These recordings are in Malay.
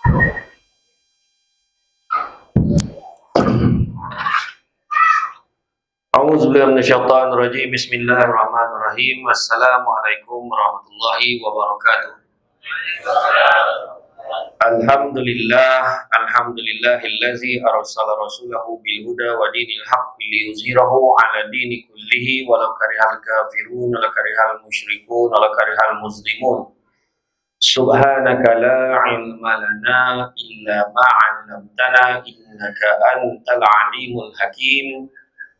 A'udzubillahi minasyaitonir rajim. Bismillahirrahmanirrahim. Assalamualaikum warahmatullahi wabarakatuh. Alhamdulillahillazi arsala rasulahu bil huda wa dinil haqqi liyuzhirahu 'ala dini kullihi walau karihal kafirun wa karihal musyrikun wa karihal muslimun. Subhanaka la ilma lana illa ma 'allamtana innaka antal alimul hakim.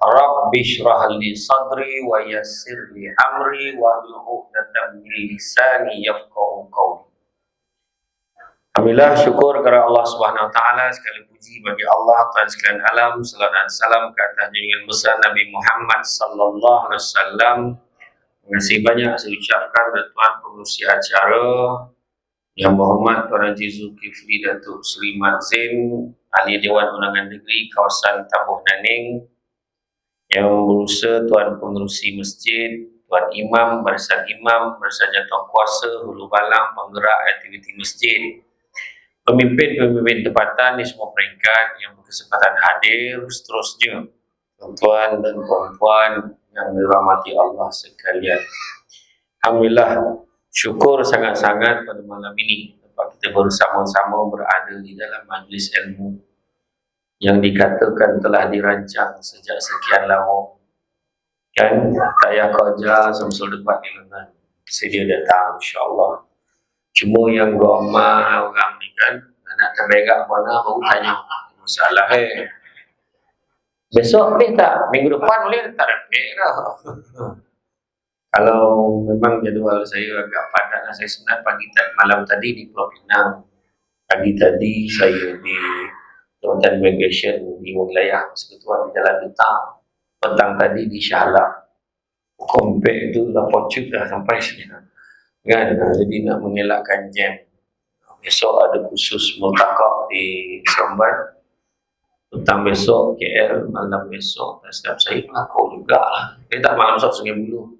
Rabbi shrah li sadri wa yassir li amri wa hlul 'uqdatam min lisani yafqahu qawli. Alhamdulillah, syukur kepada Allah Subhanahu wa taala, sekali puji bagi Allah Tuhan sekalian alam, salawat dan salam ke atas junjungan besar Nabi Muhammad sallallahu alaihi wasallam. Terima kasih banyak saya ucapkan kepada tuan pengurusi acara yang berhormat Tuan Haji Zulkifli Datuk Seri Mat Zain, Ahli Dewan Undangan Negeri kawasan Tabuh Naning, yang berusaha Tuan Pengerusi Masjid, Tuan Imam, Barisan Imam, Barisan Jatuh Kuasa, Hulu Balang, penggerak aktiviti masjid, pemimpin-pemimpin tempatan di semua peringkat yang berkesempatan hadir, seterusnya tuan-tuan dan puan-puan yang dirahmati Allah sekalian. Alhamdulillah, syukur sangat-sangat pada malam ini dapat kita bersama-sama berada di dalam majlis ilmu yang dikatakan telah dirancang sejak sekian lama. Kan tak payah kerja semsul depan di lengan, sedia datang insya-Allah. Cuma yang ramai orang ni kan nak terberak mana baru tanya masalah besok boleh tak, minggu depan boleh tak, dapat dah. Kalau memang jadual saya agak padat, saya senang pagi malam tadi di Pulau Pinang, pagi tadi saya di Jabatan Immigration di wilayah Persekutuan di Jalan Duta, petang tadi di Shah Alam. Kompak itu dah pocuk dah sampai sini kan, jadi nak mengelakkan jam, besok ada khusus multaqah di Seremban, petang besok KL, malam besok dan setiap saya mengaku juga lah. Dia tak malam besok Sungai Buloh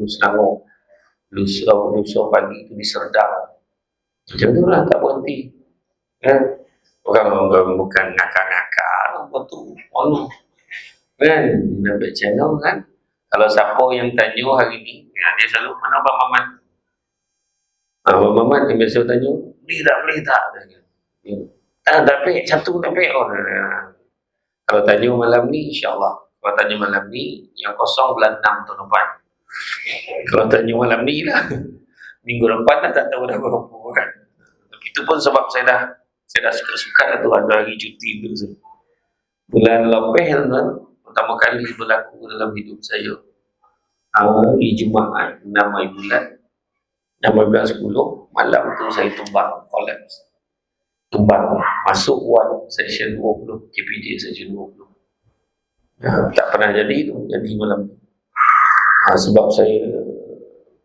Selangor, lusa pagi itu di Serdang. Macam tu lah, tak berhenti kan. Orang bukan ngakak-ngakak apa tu, kan, nampak channel kan. Kalau siapa yang tanya hari ni, dia selalu mana Abang Mamat. Abang Mamat yang biasa tanya, boleh tak? Dapat, satu dapat. Kalau tanya malam ni, insyaAllah. Kalau tanya malam ni, yang kosong bulan 6 tahun depan. Kalau tanya malam ni lah, minggu depan dah tak tahu dah berapa kan. Itu pun sebab saya dah suka-suka tu ada hari cuti tu. Bulan lebih kan, pertama kali berlaku dalam hidup saya. Hari Jumaat 6 hari bulan 16 10, malam tu saya tumbang, collapse. Tumbang, masuk ward section 20, KPJ section 20. Tak pernah jadi tu, jadi malam tu. Sebab saya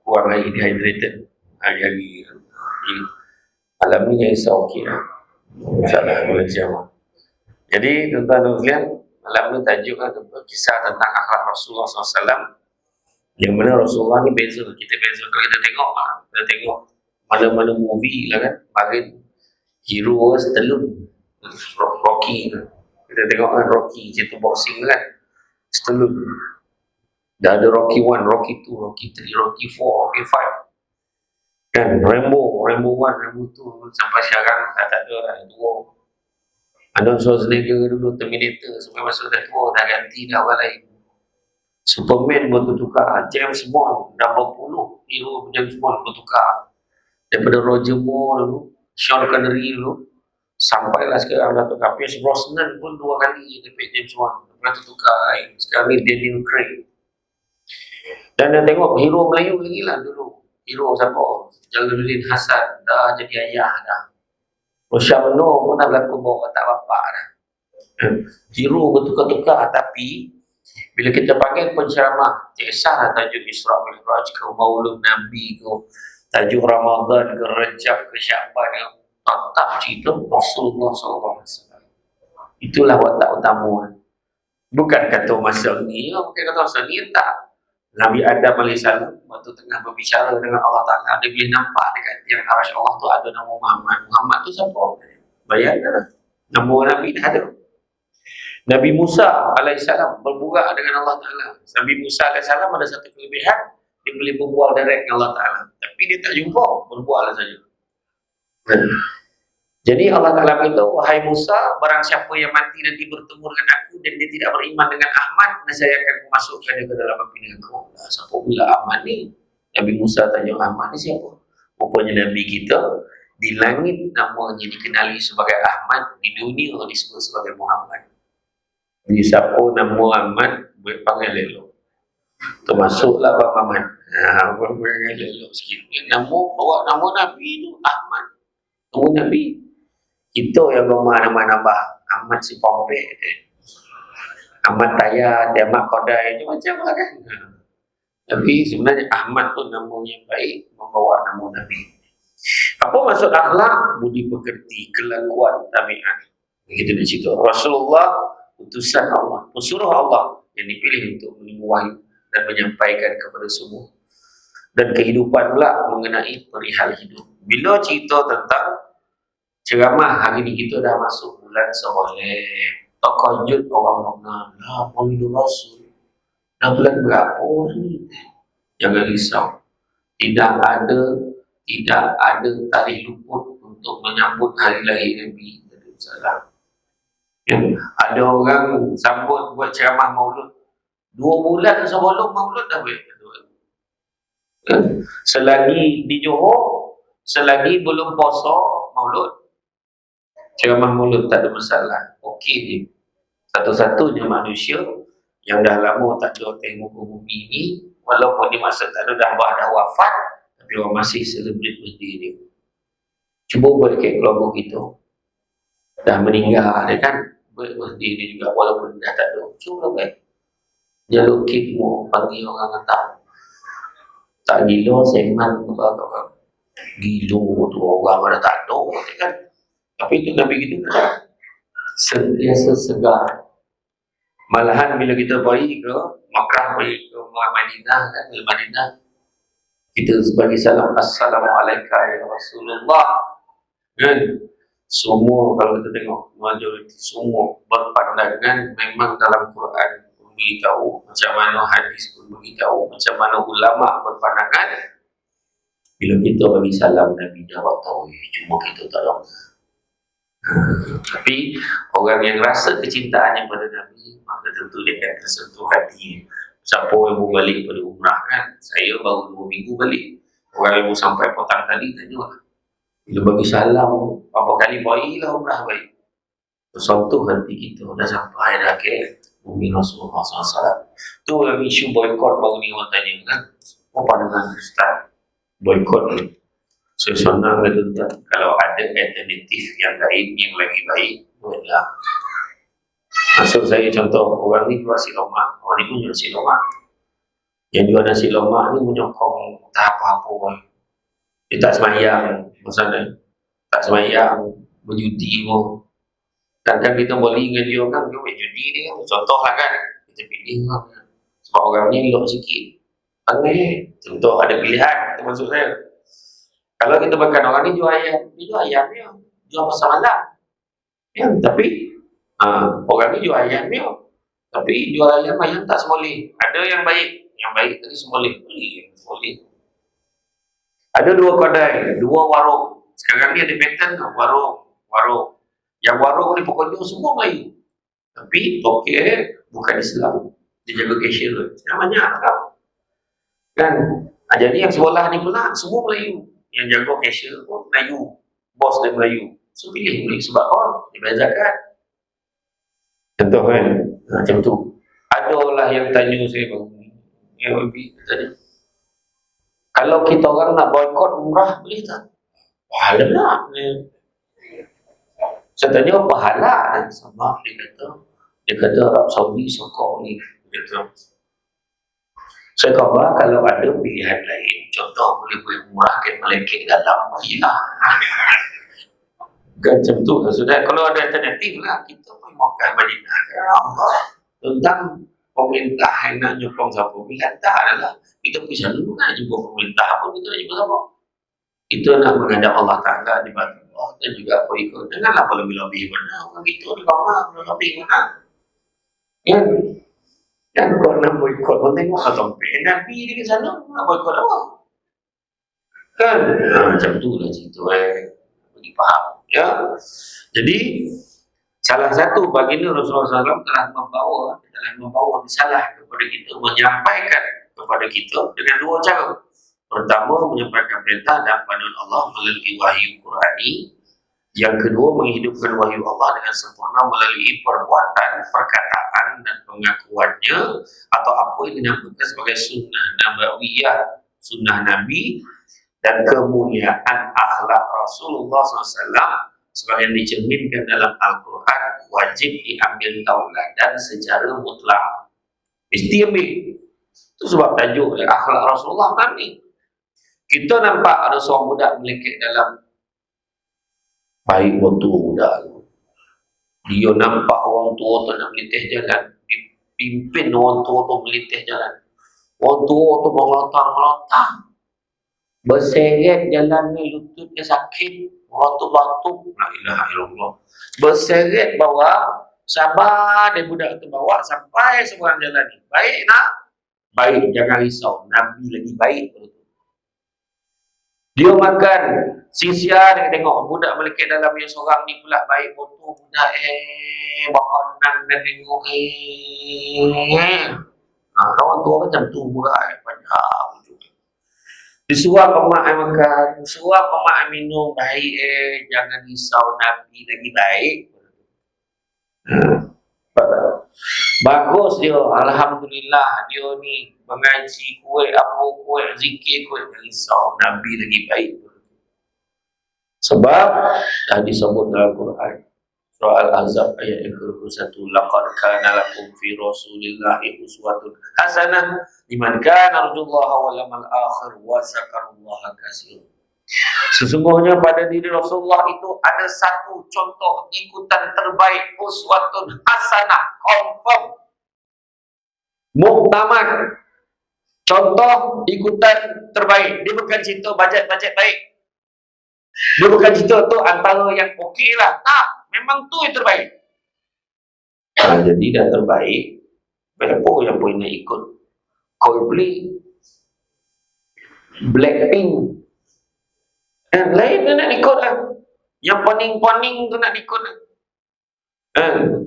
kurang air, dehydrated hari-hari. Malam ni saya rasa okey lah. InsyaAllah boleh jawab. Jadi tuan-tuan dan sekalian, malam ni tajuk kisah tentang akhlak Rasulullah SAW. Yang mana Rasulullah ni beza, kita beza. Kalau kita tengok mana-mana movie lah kan, bagi hero Stallone, Rocky. Kita tengok kan Rocky, cerita boxing kan, Stallone. Dah ada Rocky 1, Rocky 2, Rocky 3, Rocky 4, Rocky 5 kan, Rambo 1, Rambo 2, sampai sekarang dah tak ada dah, dua. Arnold Schwarzenegger dulu Terminator, sampai masa dah tua, dah ganti dah orang lain. Superman bertukar, James Bond dah berpuluh hero James Bond bertukar, daripada Roger Moore dulu, Sean Connery dulu, sampailah sekarang dah tukar. Pierce Brosnan pun 2 kali dapat James Bond, pernah tukar lain. Sekarang ni Daniel Craig. Dan dah tengok hero Melayu lagi lah dulu. Hero siapa? Jalaluddin Hasan dah jadi ayah dah. Rosyam Nur pun dah berlaku bawa tak bapak dah. Hero bertukar-tukar, tapi bila kita panggil penceramah, tak kisahlah tajuk Isra Mi'raj ke, Maulud Nabi ke, tajuk Ramadan ke, Rajab ke, Syaban ke, tetap cerita Rasulullah SAW. Itulah watak utama. Bukan kata masa ni, bukan kata masa ni, tak. Nabi Adam alaihissalam waktu tengah berbicara dengan Allah Ta'ala, dia boleh nampak dekat tiang arasy Allah tu ada nama Muhammad. Muhammad tu siapa? Bayangkan nama Nabi dah ada. Nabi Musa alaihissalam berbual dengan Allah Ta'ala. Nabi Musa alaihissalam ada satu kelebihan, dia boleh berbual direct dengan Allah Ta'ala. Tapi dia tak jumpa, berbual saja. Jadi Allah Ta'ala beritahu, wahai Musa, barang siapa yang mati nanti bertemu dengan aku dan dia tidak beriman dengan Ahmad, saya akan memasukkan dia ke dalam api neraka. Siapa pula Ahmad ni? Nabi Musa tanya, Ahmad ni siapa? Rupanya Nabi kita di langit namanya dikenali sebagai Ahmad, di dunia disebut sebagai Muhammad. Jadi siapa nama Ahmad, boleh panggil elok. Termasuklah Abang Ahmad. Panggil elok sikit. Nama, bawa nama Nabi tu Ahmad. Nama Nabi. Itu yang rumah nama-nama Ahmad si Pompek, Ahmad Tayar, Ahmad Kodai, macam lah kan. Tapi sebenarnya Ahmad tu nama yang baik, membawa nama Nabi. Apa maksud akhlak? Budi pekerti, kelakuan, tabiat. Begitu dia cerita. Rasulullah utusan Allah, pesuruh Allah yang dipilih untuk menerima wahyu dan menyampaikan kepada semua. Dan kehidupan pula mengenai perihal hidup. Bila cerita tentang ceramah hari ni, kita dah masuk bulan Syawal. Takajud orang mengenal Maulid Rasul. Dah bulan berapa ni? Jangan risau. Tidak ada tarikh luput untuk menyambut hari lahir Nabi SAW. Ya, ada orang sambut buat ceramah Maulud 2 bulan sebelum Maulud dah buat. Ya, selagi di Johor, selagi belum puasa Maulud, ceramah Maulud tak ada masalah, okey dia. Satu-satunya manusia yang dah lama tak ada tengok bumi ni, walaupun dia masa tak ada dah wafat, tapi orang masih celebrate birthday dia. Cuba buat dekat keluarga kita, dah meninggal dia kan, buat birthday dia juga walaupun dah tak ada. Cuba buat jalur kek mu, panggil orang hantar. Tak gila seman apa gila tu orang ada tak ada kan. Tapi itu Nabi kita sentiasa segar. Malahan bila kita pergi ke Makkah, pergi ke Madinah kan, di Madinah kita sebagai salam, Assalamualaikum ya Rasulullah kan. Semua kalau kita tengok majoriti semua berpandangan memang dalam Quran beritahu, macam mana hadis pun beritahu, macam mana ulama berpandangan. Bila kita bagi salam Nabi jawab tahu, cuma kita tak tahu. Tapi orang yang rasa kecintaannya pada Nabi, maka tentu dia akan tersentuh hati. Siapa yang baru balik pada umrah kan, saya baru 2 minggu balik. Orang yang baru sampai petang tadi tanya lah, bila bagi salam berapa kali baiklah umrah baik. Tersentuh hati kita, dah sampai dah ke bumi Rasulullah SAW. Tu yang isu boykot baru ni orang tanya kan, apa dengan Ustaz boykot ni? Saya senang kata tuan, kalau ada alternatif yang lain yang lagi baik, buatlah. Maksud saya contoh, orang ni jual nasi lemak, orang ni pun jual nasi lemak. Yang jual nasi lemak ni menyokong tak apa-apa. Dia tak semayang, maksudnya tak semayang, berjudi pun. Kadang-kadang kita boleh dengan dia kan, dia buat judi ni kan, contoh lah kan, kita pilih kan. Sebab orang ni elok sikit, panggil. Contoh ada pilihan, itu maksud saya. Kalau kita makan orang ni jual ayam, dia jual ayam dia, jual pasar malam. Ya, tapi orang ni jual ayam dia, tapi jual ayam tak semoleh. Ada yang baik tadi semoleh, boleh. Ada 2 kedai, 2 warung. Sekarang ni ada pattern warung. Yang warung ni pokoknya semua Melayu. Tapi okey, bukan Islam. Dia jaga cashier. Namanya apa? Kan? Jadi yang sebelah ni pula semua Melayu. Yang jaga cashier pun Melayu. Bos dia Melayu. So pilih sebab dia bayar zakat. Contoh kan? Macam tu. Adalah yang tanya saya baru ni. Yang lebih tadi. Kalau kita orang nak boykot umrah, boleh tak? Pahala nak. Saya tanya pahala sama dia kata Arab Saudi sokong ni. Dia kata, saya khabar kalau ada pilihan lain, contoh boleh umrah ke Malaikat dalam, iyalah. Kan macam tu sudah. Kalau ada alternatif lah, kita pergi Makkah Madinah. Tentang pemerintah yang nak nyokong siapa. Pilihan tak adalah kita pisah dulu nak jumpa pemerintah pun kita nak jumpa siapa. Kita nak menghadap Allah Ta'ala di batu Allah dan juga apa ikut. Janganlah lebih-lebih mana. Orang gitu di bawah, lebih mana. Kan? Dan kau nak boikot, kau tengok lah tompi. Nabi di sana, nak boikot apa? Kan? Macam tu lah cerita. Bagi faham. Ya? Jadi, salah satu baginda Rasulullah SAW telah membawa risalah kepada kita, menyampaikan kepada kita dengan dua cara. Pertama, menyampaikan perintah dan panduan Allah melalui wahyu Qurani. Yang kedua, menghidupkan wahyu Allah dengan sempurna melalui perbuatan, perkataan dan pengakuannya atau apa yang dinamakan sebagai sunnah nabawiyah, sunnah Nabi, dan kemuliaan akhlak Rasulullah SAW sebagai dicerminkan dalam Al-Quran wajib diambil tauladan secara mutlak. Mesti ambil. Itu sebab tajuk akhlak Rasulullah Nabi. Kita nampak ada seorang budak melekek dalam baik waktu budak tu. Dia nampak orang tua tu nak melintih jalan, pimpin orang tua tu melintih jalan. Orang tua tu melotang-melotang, berseret jalan ni, lututnya sakit, orang tu batuk, la ilaha illallah. Berseret bawa, sabar dia budak tu bawa sampai seberang jalan ni. Baik nak? Baik, jangan risau. Nabi lagi baik. Dia makan, sia-sia dia tengok budak melekek dalam yang seorang ni pula baik foto budak makanan dan tengok kawan tua macam tu budak panjang juga. Disuruh mak makan, disuruh mak minum, baik jangan risau Nabi lagi baik. Bagus dia, alhamdulillah dia ni mengaji kuat, apa kuat, zikir kuat, risau Nabi lagi baik. Sebab dah disebut dalam Quran surah Al-Ahzab ayat yang ke-21, laqad kana lakum fi rasulillahi uswatun hasanah liman kana yarjullaha wal yawmal akhir wa dzakarallaha katsiran. Sesungguhnya pada diri Rasulullah itu ada satu contoh ikutan terbaik, uswatun hasanah, confirm, muktamad, contoh ikutan terbaik. Dia bukan cerita bajet-bajet baik. Dia bukan cerita tu antara yang okey lah. Tak, memang tu yang terbaik. Jadi dah terbaik, apa yang boleh nak ikut? Coldplay, Blackpink, lain tu nak ikut lah. Yang poning-poning tu nak ikut lah.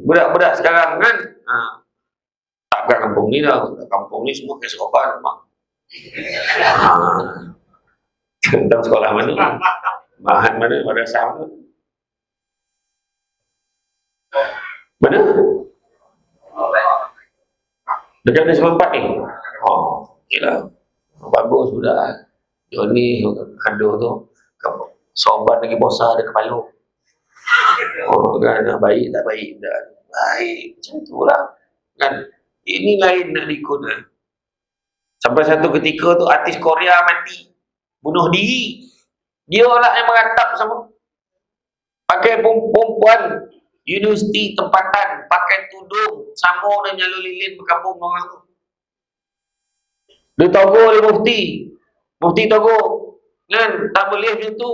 Budak-budak sekarang kan tak bukan kampung ni dah. Kampung ni semua kes obat tentang sekolah mana, bahan mana, madrasah mana, mana dekat ni 94 ni. Ok lah, bagus budak. Johnny ada tu sobat lagi bosan ada kepala. Kan baik tak baik dah. Baik macam tu lah kan. Ini lain nak ikut kan. Sampai satu ketika tu artis Korea mati, bunuh diri. Dia lah yang meratap sama. Pakai perempuan universiti tempatan, pakai tudung, sama dan nyalu lilin berkabung orang tu. Dia togo dia mufti togo kan, tak boleh macam tu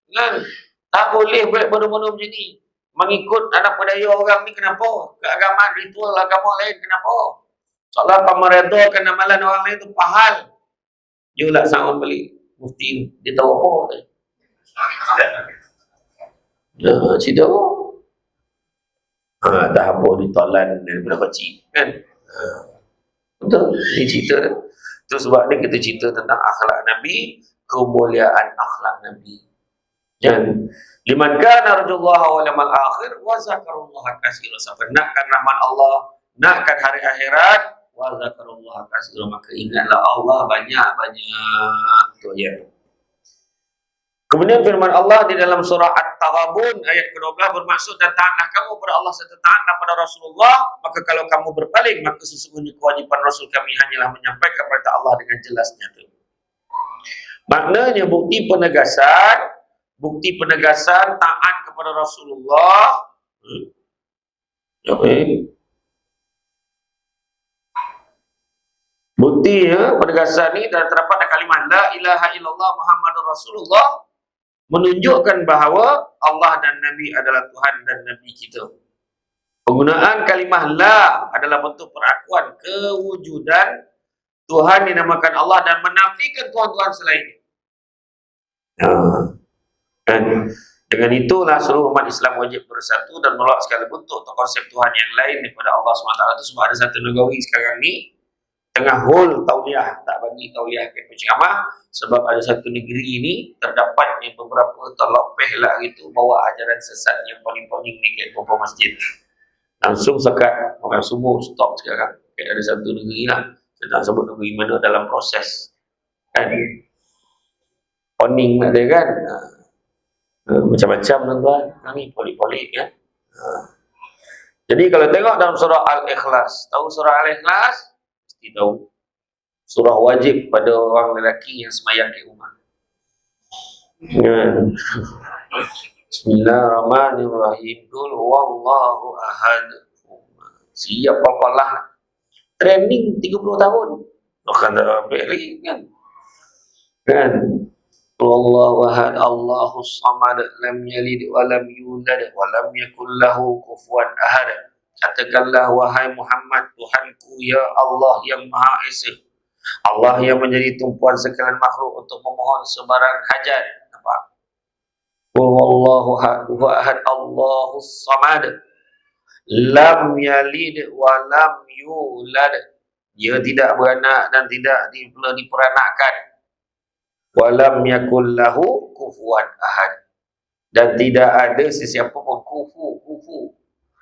kan, tak boleh buat benda-benda macam ni. Mengikut anak budaya orang ni kenapa? Keagamaan ritual agama lain kenapa? Soalnya pemerintah kena amalan orang lain tu pahal. Dia lah sahun balik mufti dia tahu apa tu. Cerita apa? Tak apa ditolan daripada kecil kan. Betul, ni cerita tu. Itu sebab ni kita cerita tentang akhlak Nabi, kemuliaan akhlak Nabi. Dan liman kana yarjullaha wal yawmal akhir wa dzakarallaha katsiran. Siapa nakkan rahmat Allah, nakkan hari akhirat, wa dzakarallaha katsiran, maka ingatlah Allah banyak-banyak. Tu ya. Kemudian firman Allah di dalam surah At-Taghabun ayat ke-12 bermaksud, dan taatlah kamu kepada Allah serta taatlah pada Rasulullah, maka kalau kamu berpaling maka sesungguhnya kewajiban Rasul kami hanyalah menyampaikan perintah Allah dengan jelasnya tu. Maknanya bukti penegasan taat kepada Rasulullah Buktinya penegasan ni dan terdapat kalimat la ilaha illallah Muhammadur Rasulullah menunjukkan bahawa Allah dan Nabi adalah Tuhan dan Nabi kita. Penggunaan kalimah la adalah bentuk pengakuan kewujudan Tuhan dinamakan Allah dan menafikan Tuhan-Tuhan selainnya. Dan dengan itulah seluruh umat Islam wajib bersatu dan menolak segala bentuk atau konsep Tuhan yang lain daripada Allah SWT. Itu sebab ada satu negara sekarang ni tengah hold tauliah, tak bagi tauliah ke penceramah, sebab ada satu negeri ini terdapat yang beberapa terlopeh lah itu bawa ajaran sesat yang paling-paling ni kat beberapa masjid. Langsung sekat orang subuh stop sekarang. Ada satu negeri lah, saya tak sebut negeri mana, dalam proses kan owning ada kan. Macam-macam tuan-tuan, ni polik-polik kan. Jadi kalau tengok dalam surah Al-Ikhlas, tahu surah Al-Ikhlas? Mesti tahu. Surah wajib pada orang lelaki yang sembahyang di rumah. Bismillahirrahmanirrahim. Qul huwallahu ahad. Siap apalah. Training 30 tahun. Bukan tak beli kan. Kan? Wallahu ahad, Allahus samad, lam yalid wa lam yulad wa lam yakul lahu kufuwan ahad. Katakanlah wahai Muhammad, Tuhanku ya Allah yang Maha Esa, Allah yang menjadi tumpuan sekalian makhluk untuk memohon sebarang hajat. Nampak? Wallahu ahad, Allahus samad, lam yalid wa lam yulad. Dia tidak beranak dan tidak diperanakkan. Walam yakul lahu kufuwan ahad, dan tidak ada sesiapa pun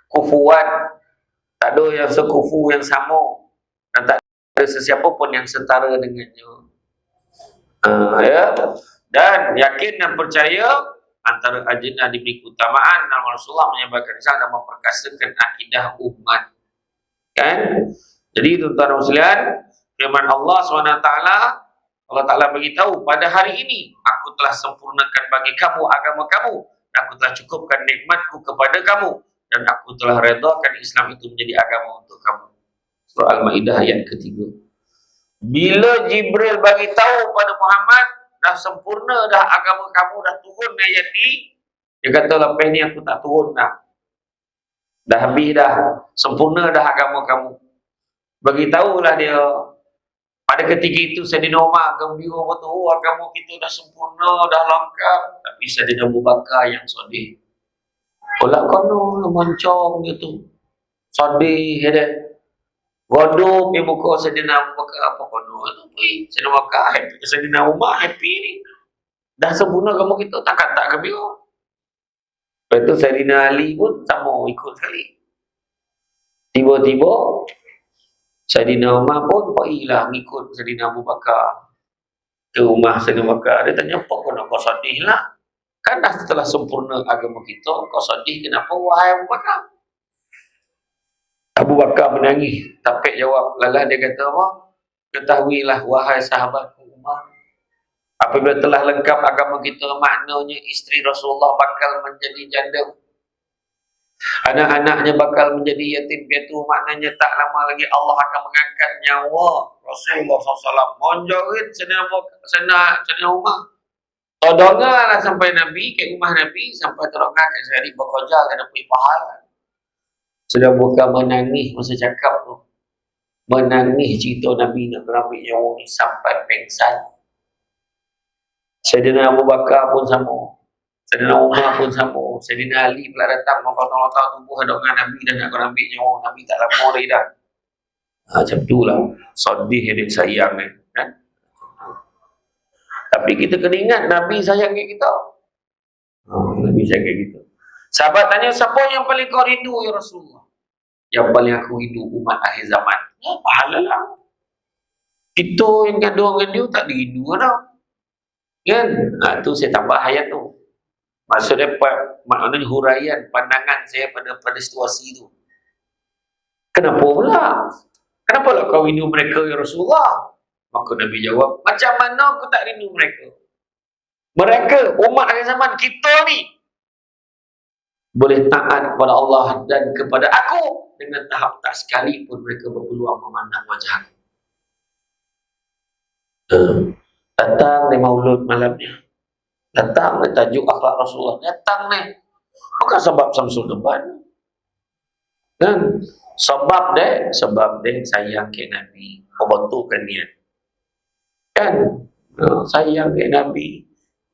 kufuwan, tak ada yang sekufu yang sama, dan tak ada sesiapa pun yang setara dengannya. Ya, dan yakin dan percaya antara agenda diberi keutamaan dan Rasulullah menyebarkan risalah dan memperkasakan akidah umat. Kan? Jadi tuan-tuan dan sekalian, firman Allah SWT, Allah Ta'ala beritahu, pada hari ini aku telah sempurnakan bagi kamu agama kamu, dan aku telah cukupkan nikmatku kepada kamu, dan aku telah redakan Islam itu menjadi agama untuk kamu. Surah Al-Ma'idah ayat ketiga. Bila Jibril bagi tahu pada Muhammad, dah sempurna dah agama kamu, dah turun ayat ni, dia kata lepas ni aku tak turun dah. Dah habis dah, sempurna dah agama kamu. Beritahulah dia. Pada ketika itu Saidina Umar gembira betul, agama kita dah sempurna, dah lengkap. Tapi Saidina Abu Bakar yang sedih. Kolak kono moncong gitu. Sedih dia. Godoh pergi buka Saidina Abu Bakar apa kono tu pergi. Saidina Abu Bakar happy, Saidina Umar happy ni. Dah sempurna agama kita, takkan tak gembira. Lepas tu Saidina Ali pun sama ikut sekali. Tiba-tiba Saidina Umar pun pergilah mengikut Saidina Abu Bakar ke rumah Saidina Abu Bakar. Dia tanya, apa kena kau sedih lah? Kan dah setelah sempurna agama kita, kau sedih kenapa wahai Abu Bakar? Abu Bakar menangis, tapi jawab. Lalah dia kata apa? Ketahuilah wahai sahabatku Umar, apabila telah lengkap agama kita, maknanya isteri Rasulullah bakal menjadi janda, anak-anaknya bakal menjadi yatim piatu, maknanya tak lama lagi Allah akan mengangkat nyawa Rasulullah SAW. Monjorit Saidina Umar. Todongalah sampai Nabi ke rumah Nabi, sampai terongak ke sehari berkojal kena pergi pahala. Sudah buka menangis masa cakap tu. Menangis cerita Nabi nak berambil nyawa ni sampai pengsan. Saidina Abu Bakar pun sama. Saidina Umar pun sama. Saidina Ali pula datang memotong-motong tubuh dengan Nabi dan nak ambil nyawa Nabi tak lama lagi dah. Macam tu lah. Sedih dia sayang ni. Kan? Tapi kita kena ingat Nabi sayang kat kita. Nabi sayang kat kita. Sahabat tanya, siapa yang paling kau rindu ya Rasulullah? Yang paling aku rindu umat akhir zaman. Pahala lah. Kita yang gaduh dengan dia tak dirindu dah. Kan? Tu saya tambah ayat tu. Maksudnya maknanya huraian pandangan saya pada situasi itu. Kenapa pula? Kenapa lah kau rindu mereka ya Rasulullah? Maka Nabi jawab, macam mana aku tak rindu mereka? Mereka, umat akhir zaman kita ni, boleh taat kepada Allah dan kepada aku dengan tahap tak sekalipun mereka berpeluang memandang wajah aku. Datang ni maulud malamnya. Datang ni tajuk akhlak Rasulullah. Datang ni. Bukan sebab Samsul Deban. Kan? Sebab dia sayang ke Nabi. Membentukkan niat. Kan? Sayang ke Nabi.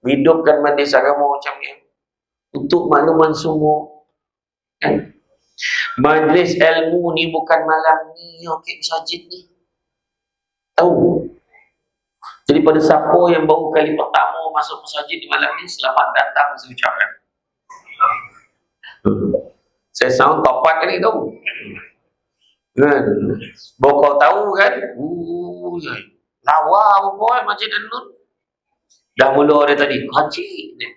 Hidupkan majlis agama macam ni. Untuk makluman semua. Kan? Majlis ilmu ni bukan malam ni. Okey, sajid ni. Tahu? Jadi pada siapa yang baru kali pertama masuk masjid di malam ni, selamat datang saya ucapkan. Saya sound topat kali tu. Kan? Baru kau tahu kan? Lawa boy Masjid An-Nur. Dah mula dia tadi, haji ni.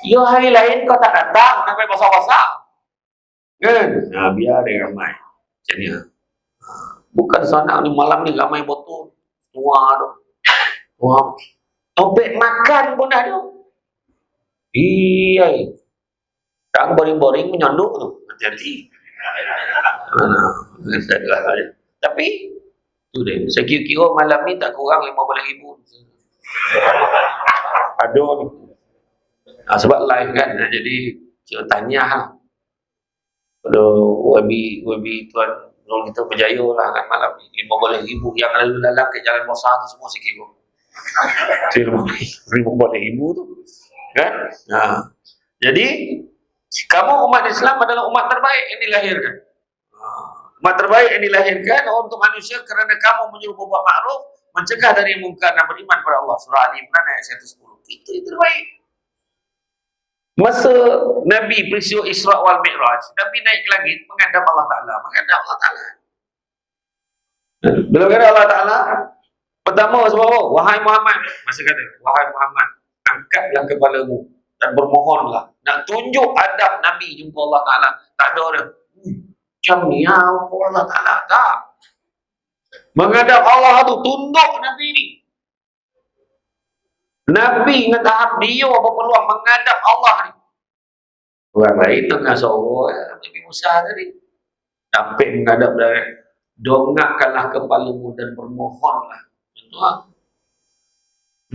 Ya hari lain kau tak datang, sampai basah-basah. Kan? Biar dia ramai. Macam ni. Bukan sana ni malam ni ramai botol. Tua tu. Wah, topik makan pun dah tu. Iya. Kang boring-boring menyonduk tu. Hati-hati. Tapi tu dia. Saya kira-kira malam ni tak kurang 15,000. Ada ni. Sebab live kan. Jadi saya tanya lah. Kalau YB tuan Nol kita berjaya lah kan malam ni. 15,000 yang lalu lalang ke jalan besar tu semua saya kira. 15,000 tu kan? Jadi kamu umat Islam adalah umat terbaik yang dilahirkan. Umat terbaik yang dilahirkan untuk manusia kerana kamu menyuruh berbuat makruf, mencegah dari mungkar dan beriman kepada Allah. Surah Ali Imran ayat 110. Itu yang terbaik. Masa Nabi peristiwa Isra wal Mi'raj, Nabi naik ke langit menghadap Allah Ta'ala. Bila kata Allah Ta'ala, pertama sebab apa? Wahai Muhammad, masa kata, wahai Muhammad, angkatlah kepalamu dan bermohonlah. Nak tunjuk adab Nabi jumpa Allah Ta'ala. Tak ada orang. Macam ni Allah Ta'ala. Tak. Menghadap Allah tu, tunduk Nabi ni. Nabi dengan tahap dia berpeluang menghadap Allah ni. Orang lain tengah seorang Nabi Musa tadi. Dapat menghadap dia. Dongakkanlah kepalamu dan bermohonlah.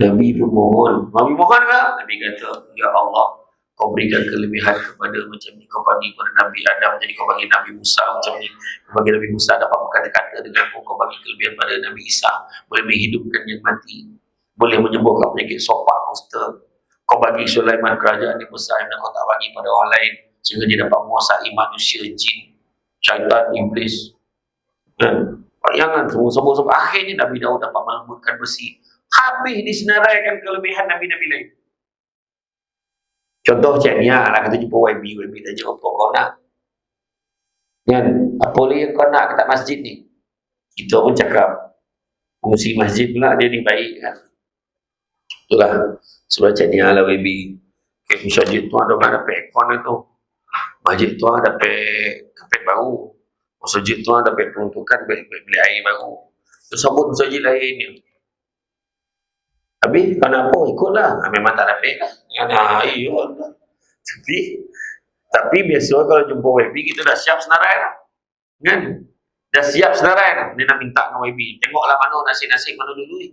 Nabi bermohon. Nabi mohon ke? Nabi kata, ya Allah, kau berikan kelebihan kepada macam ni. Kau bagi kepada Nabi Adam, jadi kau bagi Nabi Musa macam ni. Kau bagi Nabi Musa dapat berkata-kata dengan kau bagi kelebihan pada Nabi Isa. Boleh menghidupkan yang mati. Boleh menyembuhkan penyakit sopak, kusta. Kau bagi Sulaiman kerajaan yang besar yang kau tak bagi pada orang lain. Sehingga dia dapat menguasai manusia, jin, syaitan, iblis. Jangan semua akhirnya Nabi Daud dapat melembutkan besi. Habis disenaraikan kelebihan Nabi-Nabi lain. Contoh macam ni lah, kata jumpa YB tanya apa kau nak kan? Apa lagi yang kau nak kat masjid ni? Kita pun cakap fungsi masjid pula dia ni baik kan. Itulah sebab macam ni lah YB. Masjid tu ada aircon tu. Masjid tu ada kapet baru. Masjid tu ada peruntukan beli air baru. Terus sebut masjid lain ni. Habis kenapa ikutlah? Memang tak dapat lah. Tapi biasa kalau jumpa YB kita dah siap senarai lah. Kan? Dah siap senarai lah. Dia nak minta dengan YB. Tengoklah mana nasi-nasi mana dulu.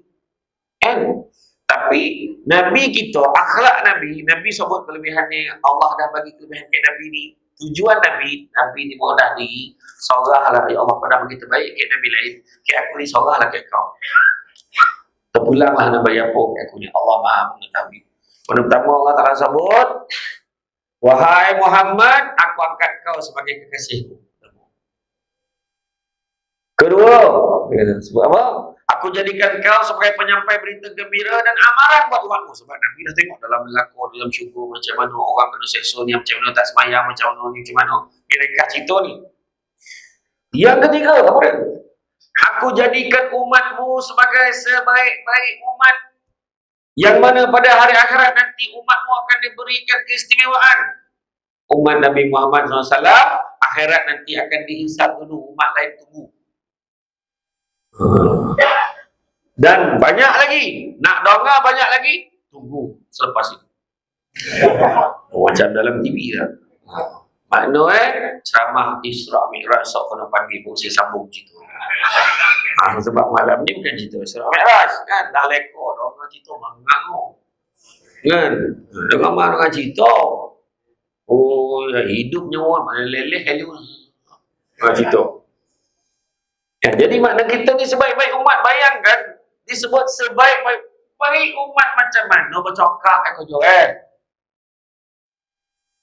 Kan? Tapi Nabi kita, akhlak Nabi sebut kelebihan ni. Allah dah bagi kelebihan ke Nabi ni. Tujuan Nabi ni mudah diri. Sorahlah ya Allah pada bagi terbaik ke Nabi lain. Ke aku ni sorahlah ke kau. Terpulanglah nak bagi apa ke aku ni. Allah Maha mengetahui. Pertama Allah Ta'ala sebut, wahai Muhammad, aku angkat kau sebagai kekasihku. Kedua, sebab apa? Aku jadikan kau sebagai penyampai berita gembira dan amaran buat umatmu. Sebab Nabi dah tengok dalam melakon, dalam syukur macam mana orang kena seksa ni, macam mana tak semayang, macam mana ni, macam mana. Dia rekah cerita ni. Yang ketiga, apa dia? Aku jadikan umatmu sebagai sebaik-baik umat. Yang mana pada hari akhirat nanti umatmu akan diberikan keistimewaan. Umat Nabi Muhammad SAW, akhirat nanti akan dihisab dulu, umat lain tunggu. Dan banyak lagi. Nak dengar banyak lagi, tunggu selepas ini. Macam dalam TV lah. Makna ceramah Isra Mi'raj sok kena panggil pun saya sambung situ. Sebab malam ni bukan cerita Isra Mi'raj kan, dah lekor orang cerita mengangu kan, dengan cerita hidupnya orang mana leleh halus cerita. Jadi makna kita ni sebaik-baik umat, bayangkan disebut sebaik-baik umat macam mana bercakap aku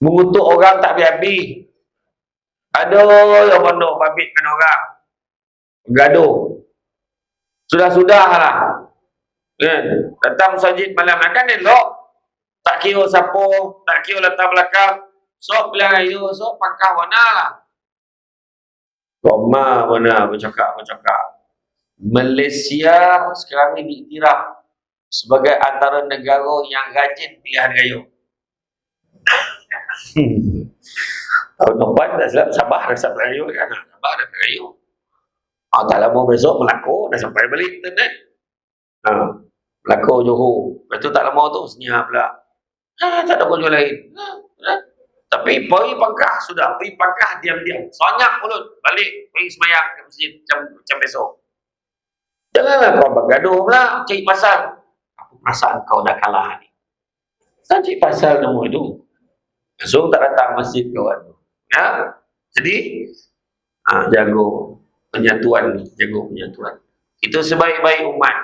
mengutuk orang tak habis-habis. Ada yang mondok babit dengan orang gaduh. Sudah-sudahlah kan, datang masjid malam kan elok, tak kira siapa, tak kira latar belakang, sok bilang ayo, sok pangkah mana lah, Roma mana bercakap. Malaysia sekarang ni diiktiraf sebagai antara negara yang rajin pilihan raya. Tahun depan dah Sabah dah sampai raya kan, Sabah dah raya. Tak lama besok Melaka dah sampai balik internet. Melaka Johor. Lepas tu tak lama tu Senyap pula. Tak ada kunjung lain. Tapi pergi pangkah sudah. Pergi pangkah diam-diam. Sonyak mulut. Balik pergi semayang ke masjid macam besok. Janganlah kau bergaduh pula. Cari pasal. Apa perasaan kau dah kalah ni? Tak cari pasal nama itu. So tak datang masjid kawan tu. Ya? Jadi jago penyatuan. Itu sebaik-baik umat.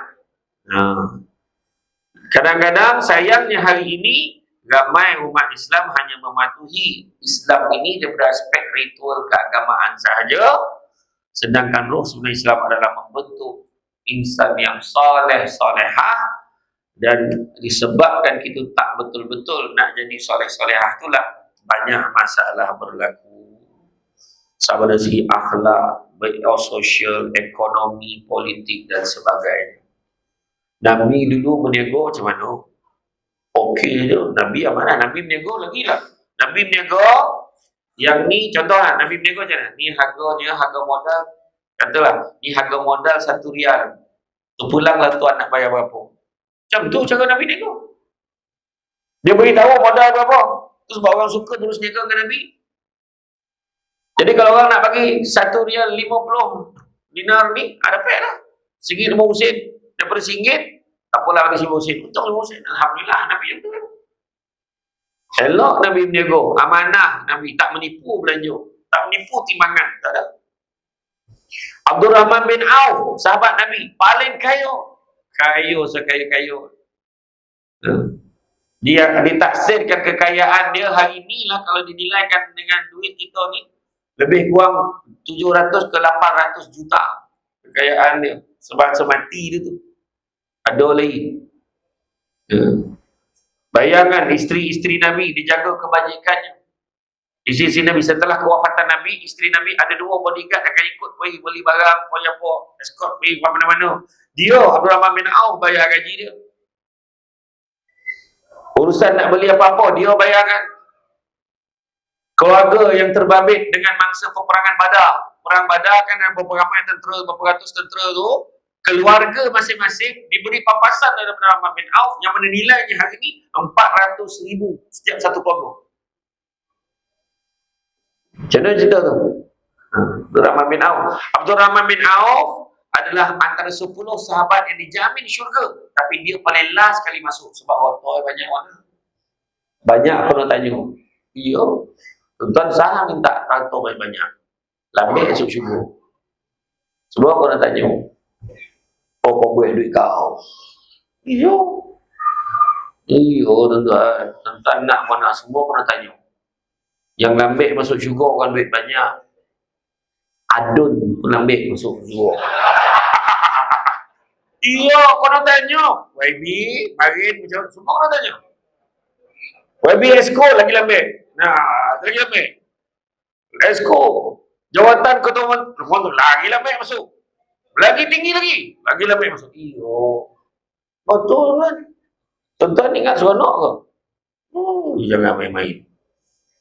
Kadang-kadang sayangnya hari ini ramai umat Islam hanya mematuhi Islam ini daripada aspek ritual keagamaan sahaja, sedangkan roh sebenarnya Islam adalah membentuk insan yang soleh-solehah. Dan disebabkan kita tak betul-betul nak jadi soleh-solehah itulah banyak masalah berlaku sama dari segi akhlak, baik sosial, ekonomi, politik dan sebagainya. Nabi dulu berniaga macam mana? Okey je. Nabi amanah. Nabi berniaga lagi lah. Nabi berniaga yang ni contohlah. Nabi berniaga macam mana? Ni harga modal. Katalah, ni harga modal RM1. Tu pulanglah tuan nak bayar berapa. Macam tu cara Nabi berniaga. Dia beritahu modal berapa. Tu sebab orang suka terus niaga dengan Nabi. Jadi kalau orang nak bagi RM1.50 dinar ni, ada pek lah. RM1.50 daripada RM1, tak apalah bagi RM1.50. Untung RM1. Alhamdulillah Nabi yang tu. Elok Nabi berniaga. Amanah Nabi. Tak menipu belanja. Tak menipu timbangan. Tak ada. Abdul Rahman bin Auf, sahabat Nabi, paling kaya. Kaya sekaya-kaya. Dia ditaksirkan kekayaan dia hari ni lah, kalau dinilaikan dengan duit kita ni, lebih kurang 700 ke 800 juta kekayaan dia. Sebab semati dia tu ada lagi. Bayangkan isteri-isteri Nabi dijaga kebajikannya. Di sisi Nabi setelah kewafatan Nabi, isteri Nabi ada 2 bodyguard akan ikut pergi beli barang, pergi apa, escort pergi ke mana-mana. Dia Abdul Rahman bin Auf bayar gaji dia. Urusan nak beli apa-apa dia bayarkan. Keluarga yang terbabit dengan mangsa peperangan Badar. Perang Badar kan ada beberapa ramai tentera, beberapa ratus tentera tu. Keluarga masing-masing diberi pampasan oleh Abdul Rahman bin Auf yang mana nilainya hari ini 400,000 setiap satu keluarga. Macam mana cerita tu? Abdul Rahman bin Auf. Abdul Rahman bin Auf adalah antara 10 sahabat yang dijamin syurga. Tapi dia paling last sekali masuk. Sebab orang banyak mana? Banyak apa nak tanya? Iya. Tuan salah minta rantor banyak-banyak. Lambat masuk syurga. Sebab apa nak tanya? Kau buat duit kau. Iya. Iya tuan-tuan. Tuan nak mana semua pernah tanya. Yang lambat masuk syurga orang duit banyak. Adun pun lambat masuk syurga. Iya, kau nak tanya. YB, Marin, macam semua kau nak tanya. YB Esko lagi lambat. Nah, lagi lambat. Esko, jawatan ketua menteri lagi lambat masuk. Lagi tinggi lagi lambat masuk. Iya. Betul kan? Tuan-tuan ingat seronok ke? Jangan main-main.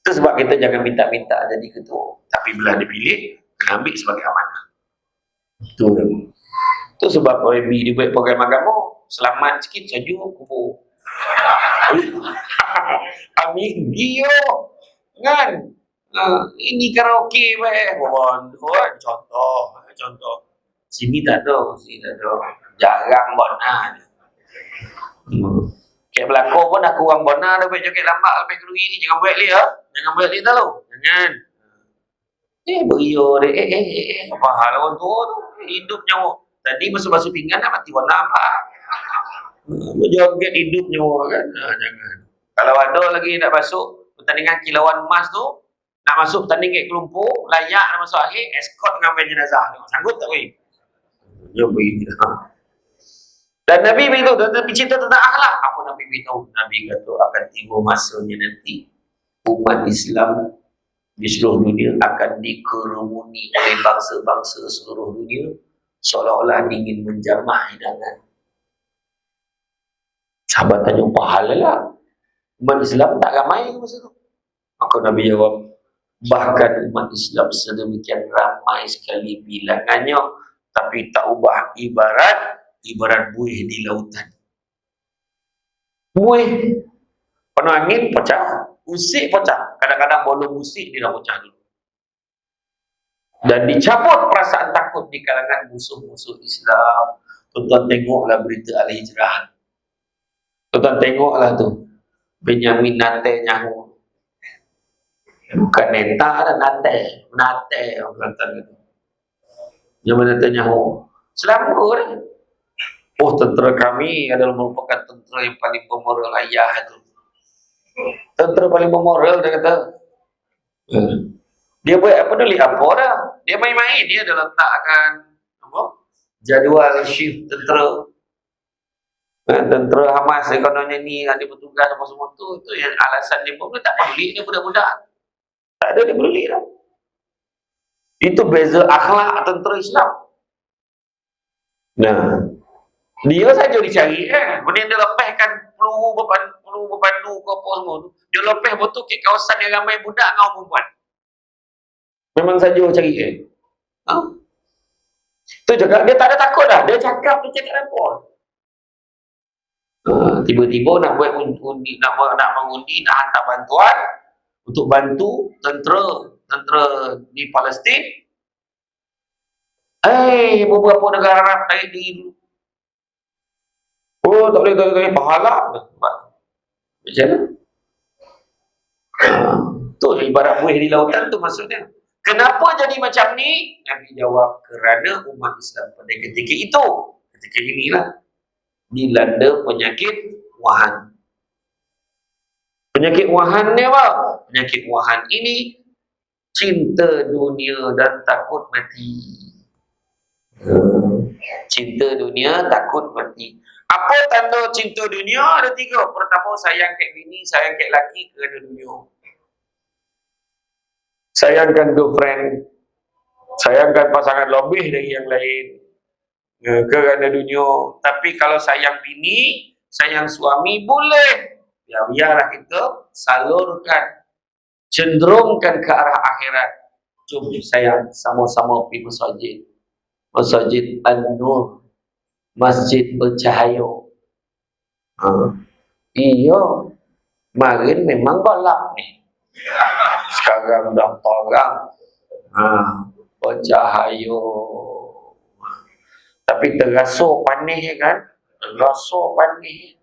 Itu sebab kita jangan minta-minta jadi ketua. Tapi bila dipilih, kena ambil sebagai amanah. Itu sebab OMB dibuat program agama. Selamat sikit saja kubur. Amin. Iya. Kan? Ini karaoke. Contoh. Sini tak ada. Sini tak ada. Jarang bona. Kayak berlakon pun aku orang bona dah buat joget lambat lepas kerugi ni. Jangan buat ni ya. Jangan buat ni tau. Jangan. Berio dia. Apa hal orang tua tu? Hidup nyawa. Tadi basuh-basuh pinggan nak mati warna apa? Berjoget hidup nyawa kan. Jangan. Kalau ada lagi nak masuk pertandingan kilauan emas tu, nak masuk pertandingan kelumpur, layak nak masuk akhir, escort dengan main jenazah. Sanggup tak weh? Ya begitu. Dan Nabi beritahu, Nabi cerita tentang akhlak. Apa Nabi beritahu? Nabi kata akan tiba masanya nanti umat Islam di seluruh dunia akan dikerumuni oleh bangsa-bangsa seluruh dunia seolah-olah ingin menjamah hidangan. Sahabat tanya, pahala lah. Umat Islam tak ramai ke masa tu? Maka Nabi jawab, bahkan umat Islam sedemikian ramai sekali bilangannya, tapi tak ubah ibarat buih di lautan. Buih penuh angin pecah, usik pecah. Kadang-kadang bolong usik dia dah pecah dulu. Dan dicabut perasaan takut di kalangan musuh-musuh Islam. Tuan-tuan tengoklah berita Al-Hijrah. Tuan-tuan tengoklah tu Benyamin Netanyahu. Bukan Neta dan Nate orang kata gitu. Benyamin Netanyahu selama dah. Oh, tentera kami adalah merupakan tentera yang paling bermoral ayah itu. Tentera paling bermoral, dia kata. Dia buat apa peduli apa dah. Dia main-main, dia dah letakkan apa? Jadual shift tentera. Tentera Hamas kononnya ni ada bertugas apa semua tu, itu yang alasan dia pun tak peduli dia budak-budak. Tak ada dia peduli dah. Itu beza akhlak tentera Islam. Nah, dia saja dicari benda dia lepaskan peluru berpandu ke apa semua tu. Dia lepas betul ke kawasan yang ramai budak dengan perempuan. Memang saja cari tu cakap dia tak ada takut dah. Dia cakap tu cakap apa? Tiba-tiba nak buat undi, nak mengundi, nak hantar bantuan untuk bantu tentera di Palestin. Beberapa negara Arab tarik diri dulu. Oh, tak boleh pahala. Macam mana? Tu ibarat buih di lautan tu maksudnya. Kenapa jadi macam ni? Nabi jawab, kerana umat Islam pada ketika itu, ketika inilah dilanda penyakit wahan. Penyakit wahan ni apa? Penyakit wahan ini cinta dunia dan takut mati. Cinta dunia, takut mati. Apa tanda cinta dunia? Ada 3. Pertama, sayang kat bini, sayang kat laki kerana dunia. Sayangkan girlfriend, sayangkan pasangan lebih dari yang lain kerana dunia. Tapi kalau sayang bini, sayang suami, boleh. Biarlah kita salurkan, cenderungkan ke arah akhirat. Jom sayang sama-sama pergi masjid. Masjid An-Nur, masjid bercahaya. Iya, kemarin memang gelap ni. Sekarang dah terang. Bercahaya. Tapi terasa panih kan? Terasa panih.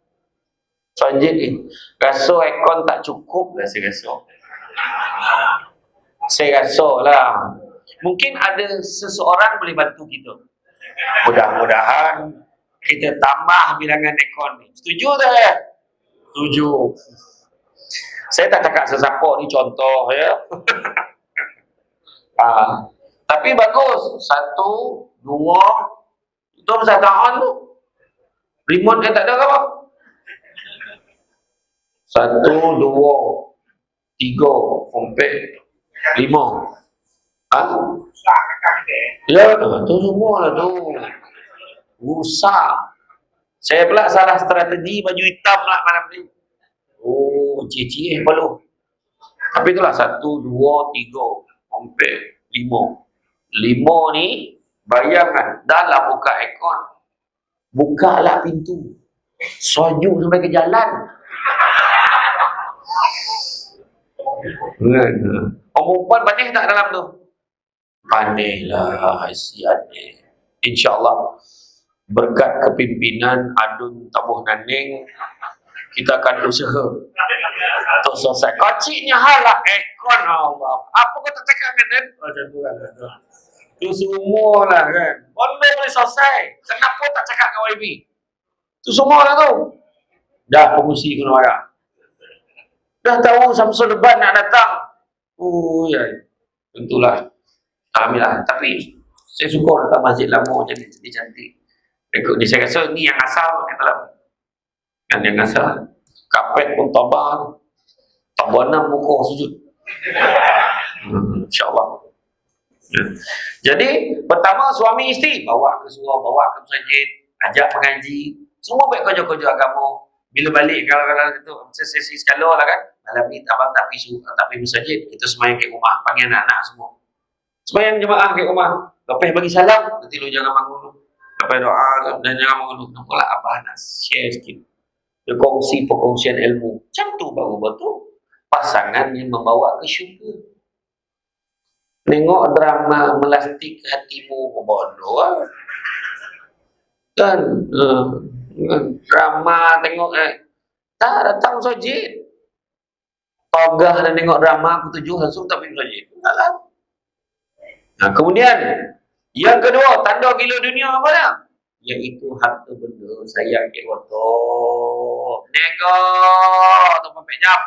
Masjid ni. Rasa aircon tak cukup lah saya rasa. Saya rasa lah. Mungkin ada seseorang boleh bantu kita. Mudah-mudahan kita tambah bilangan aircon ni. Setuju tak? Setuju. Saya tak cakap sesiapa ni contoh ya. Tapi bagus. 1, 2. Itu masa tahun tu. Remote yang tak ada ke apa? 1, 2, 3, 4, 5. Ya, tu semua lah tu. Rusak. Saya pula salah strategi baju hitam lah malam ni. Oh, cie-cie perlu. Tapi itulah 1, 2, 3, 4, 5. 5 ni, bayangkan, dah lah buka aircon. Bukalah pintu. Sejuk sampai ke jalan. Orang perempuan panih tak dalam tu? Panih lah, siat ni. InsyaAllah berkat kepimpinan Adun Tabuh Naning, kita akan usaha untuk selesai. Kociknya halak ekon Allah. Apa kau tak cakap kan? Macam tu kan. Tu semua lah kan. Benda boleh selesai. Kenapa tak cakap dengan YB? Tu semua lah tu. Dah pengusi guna marah. Dah tahu Samsul Debat nak datang. Oh ya. Tentulah. Alhamdulillah. Tapi saya suka datang masjid lama jadi cantik. Rekod ni saya rasa ni yang asal kata lah. Kan yang asal. Kapet pun tabah. Tabanan muka sujud. InsyaAllah. Jadi pertama suami isteri bawa ke surau, bawa ke masjid, ajak mengaji, semua baik kerja-kerja agama. Bila balik kalau itu sesi sekala lah kan, malam ni abang tak pergi masjid, kita semayang kat rumah, panggil anak-anak semua. Semayang jemaah kat rumah, lepas bagi salam, nanti lu jangan bangun dulu. Lepas doa dan jangan bangun dulu. Nampaklah abah nak share sikit. Berkongsi perkongsian ilmu. Macam tu baru betul. Pasangan yang membawa ke syurga. Tengok drama melastik hatimu bodoh lah. Kan drama tengok tak datang masjid. Ogah dan tengok drama pukul 7 langsung tak pergi masjid. Enggaklah. Nah, kemudian yang kedua, tanda gila dunia apa dah? Iaitu harta benda sayang ke waktu. Nego tu 4 jam.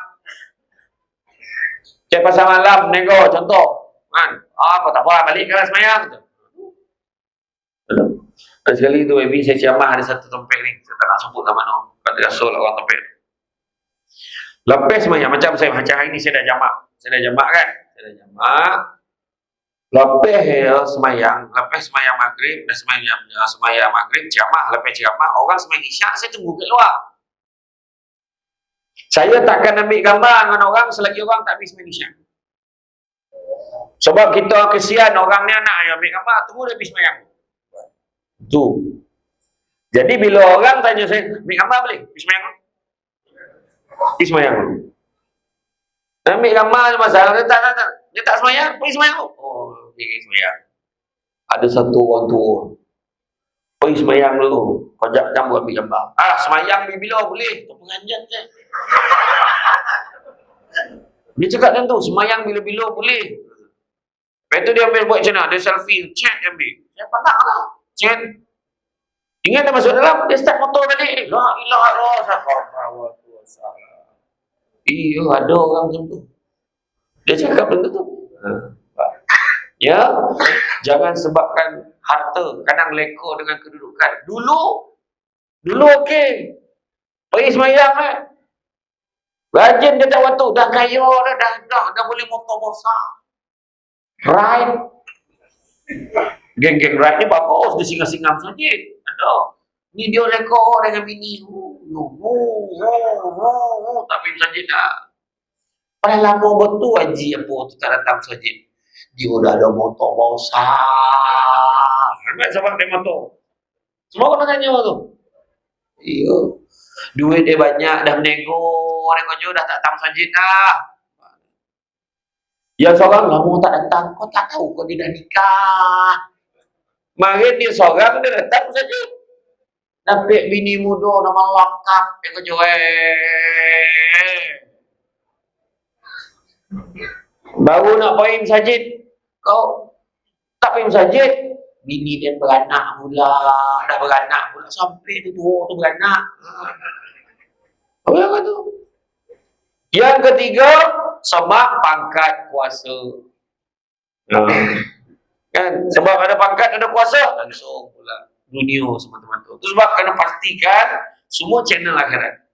Cek pasal malam nego contoh. Kan? Kau tak apa balik kelas semayang tu. Ada sekali tu baby saya ceramah ada satu tempat ni. Saya tak nak sebut nama mana. Kata rasul orang tempat. Lepas semayang macam hari ni saya dah jamak. Saya dah jamak kan? Saya dah jamak. Lepas semayang maghrib, dah semayang maghrib, ceramah, lepas ceramah, orang semayang isyak, saya tunggu kat luar. Saya takkan ambil gambar dengan orang selagi orang tak habis semayang isyak. Sebab kita kesian orang ni anak yang ambil gambar, tunggu dia habis semayang. Tu. Jadi bila orang tanya saya, ambil gambar boleh? Habis semayang? Habis semayang. Ambil gambar je masalah, dia tak semayang, pergi semayang. Pergi semayang. Ada satu orang tua. Pergi semayang dulu. Kejap jam ambil gambar. Semayang bila boleh? Tak penganjat je. Dia cakap macam tu, semayang bila-bila boleh. Lepas tu dia ambil buat macam mana? Dia selfie, chat dia ambil. Saya pandang lah. Chat. Ingat dia masuk dalam, dia start motor balik. La ilaha illallah. Iya, ada orang macam tu. Dia cakap benda tu. Ya, jangan sebabkan harta kadang leka dengan kedudukan. Dulu okey. Pergi semayang kan. Rajin dia tak waktu, dah kaya dah boleh motor besar. Ride. Geng-geng ride ni bagus, dia singgah-singgah saja. Ada. Ni dia leka dengan bini. Tapi saja dah. Pada lama betul haji apa tu tak datang saja. Dia dah ada motor besar. Sebab dia motor. Semua orang tanya tu. Iya. Duit dia banyak, dah menego je dah tak datang masjid dah. Yang seorang lama tak datang, kau tak tahu kau dia dah nikah. Mari dia seorang dia datang masjid. Dapat bini muda nama lengkap dia kerja. Baru nak pergi masjid, kau tak pergi masjid, bini dia beranak pula, dah beranak pula sampai dia tua tu beranak. Apa yang kata? Yang ketiga, sebab pangkat kuasa. Kan? Sebab ada pangkat, ada kuasa, langsung pula dunia semata-mata. Itu sebab kena pastikan semua channel akhirat.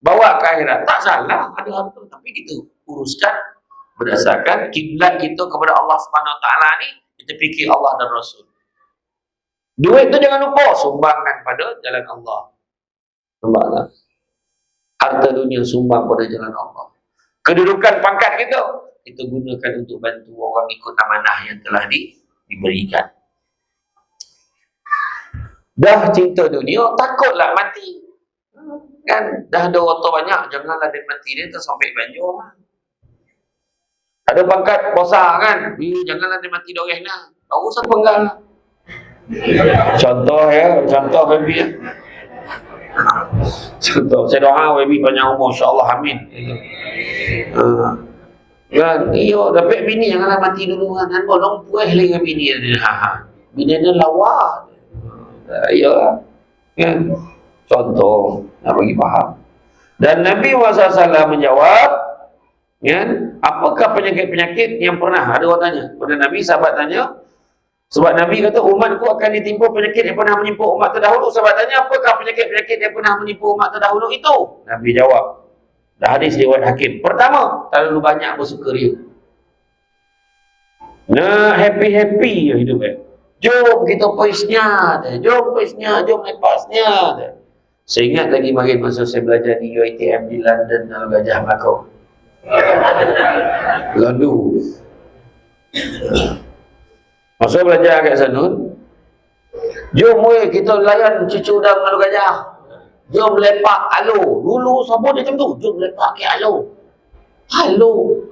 Bawa ke akhirat. Tak salah ada harta, tapi kita uruskan berdasarkan kiblat kita kepada Allah Subhanahu Wa Taala ni, kita fikir Allah dan Rasul. Duit tu jangan lupa sumbangkan pada jalan Allah. Sumbanglah. Harta dunia sumbang pada jalan Allah. Kedudukan pangkat kita gunakan untuk bantu orang ikut amanah yang telah diberikan. Dah cinta dunia, takutlah mati. Kan dah ada harta banyak, janganlah dia mati dia tersampai banjur. Ada pangkat besar kan, janganlah dia mati doreh lah. Baru satu penggal. Contoh ya, contoh baby ya. Contoh, saya doa baby banyak umur, insyaAllah, amin. Kan, iyo, dapat bini yang akan mati dulu kan, bolong puas lagi bini dia. Bini dia lawa. Iya, kan. Contoh, nak bagi faham. Dan Nabi SAW menjawab, kan, apakah penyakit-penyakit yang pernah ada orang tanya pada Nabi, sahabat tanya. Sebab Nabi kata umatku akan ditimpa penyakit yang pernah menimpa umat terdahulu. Sahabat tanya, apakah penyakit-penyakit yang pernah menimpa umat terdahulu itu? Nabi jawab, dah hadis riwayat Hakim. Pertama, terlalu banyak bersukaria. Nah, happy-happy hidup Jom kita paisnya, jom paisnya, jom lepasnya. Saya ingat lagi makin masa saya belajar di UiTM di London, dalam Gajah Melaka. Lalu masa belajar kat sana, jom weh kita layan cucu dah malu gajah. Jom lepak alo. Dulu siapa dia macam tu? Jom lepak ke alo. Alo.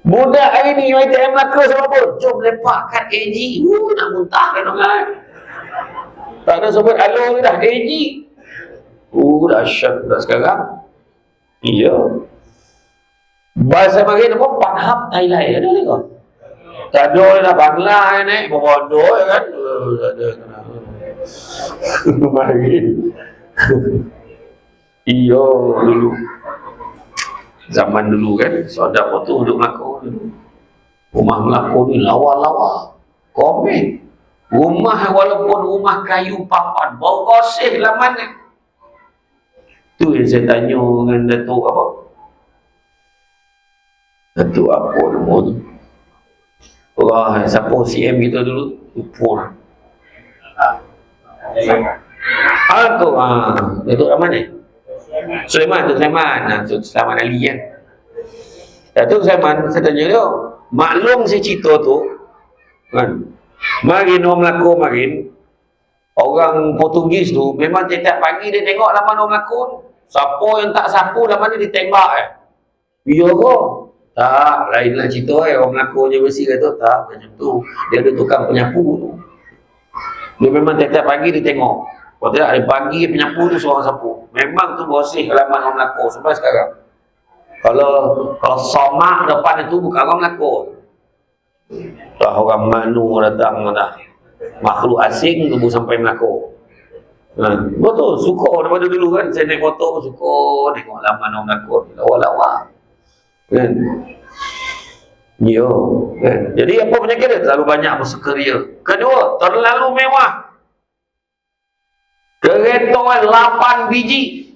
Budak hari ni UiTM Melaka sama apa? Jom lepak kat AG. Nak muntah kan orang. Tak ada sebut alo ni dah AG. Dahsyat dah sekarang. Iya. Bahasa makin apa? Panhab Thailand ada ni kau. Tak ada dah Bangla ni, bodoh kan. Makin. Iya dulu. Zaman dulu kan, saudara tu duduk Melaka dulu. Rumah Melaka ni lawa-lawa. Komen. Rumah walaupun rumah kayu papan, bau kosih lah mana. Tu yang saya tanya dengan Datuk apa? Datuk apa nama tu? Wah, siapa CM kita dulu? Upur. Tu Datuk mana ni? Sulaiman, tu Sulaiman. Sulaiman Ali kan. Datuk Sulaiman, saya tanya dia, maklum saya cerita tu, kan? Makin orang Melaka makin, orang Portugis tu, memang tiap pagi dia tengok laman orang Melaka tu. Siapa yang tak sapu laman dia ditembak Iya ke? Tak, lainlah cerita orang Melaka je mesti kata tak macam tu. Dia ada tukang penyapu tu. Dia memang tiap pagi dia tengok. Kalau tidak hari pagi penyapu tu seorang sapu. Memang tu bersih halaman orang Melaka sampai sekarang. Kalau somak depan itu bukan orang Melaka. Dah orang Manu datang dah. Makhluk asing tu sampai Melaka. Betul, suka daripada dulu kan. Saya naik motor suka tengok halaman orang Melaka. Lawa-lawa. Kan? Ya, kan? Jadi apa penyakit dia? Terlalu banyak bersukaria. Kedua, terlalu mewah. Kereta 8 biji.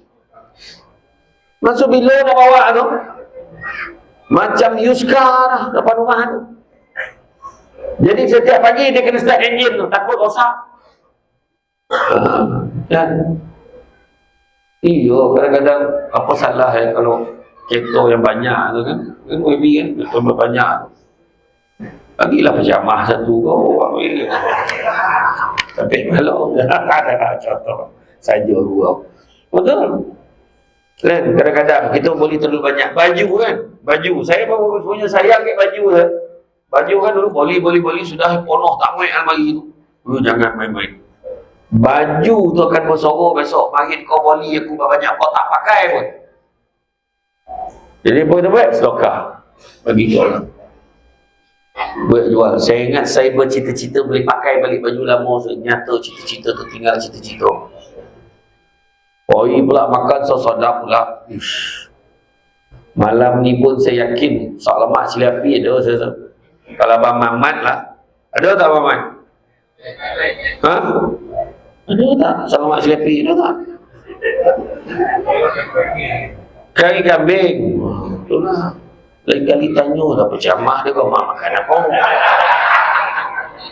Masuk bila nak bawa tu? Macam Yuska dah depan rumah tu. Jadi setiap pagi dia kena start enjin tu, takut rosak. Dan iya, kadang-kadang apa salah kalau kereta yang banyak tu kan, WB kan, kereta banyak tu. Bagilah pejamah satu kau, tapi kalau ada contoh saja gua. Betul. Kan kadang-kadang kita boleh terlalu banyak baju kan. Baju saya punya sayang ke baju kan. Baju kan dulu boli sudah penuh tak main almari tu. Jangan main-main. Baju tu akan bersorok besok makin kau boli aku banyak kau tak pakai pun. Jadi apa kita buat? Sedekah bagi kau orang. Buat jual. Saya ingat saya bercita-cita boleh pakai balik baju lama. Nyata cita-cita tu tinggal cita-cita. Oi pula makan sosodap pula. Ish. Malam ni pun saya yakin sak lemak cili api ada saya. Kalau Abang Mamat lah. Ada tak Abang Mamat? Ha? Ada tak sak lemak cili api? Ada tak? Kari kambing. Itulah. Lain kali tanya dah pecamah dia kau makan apa?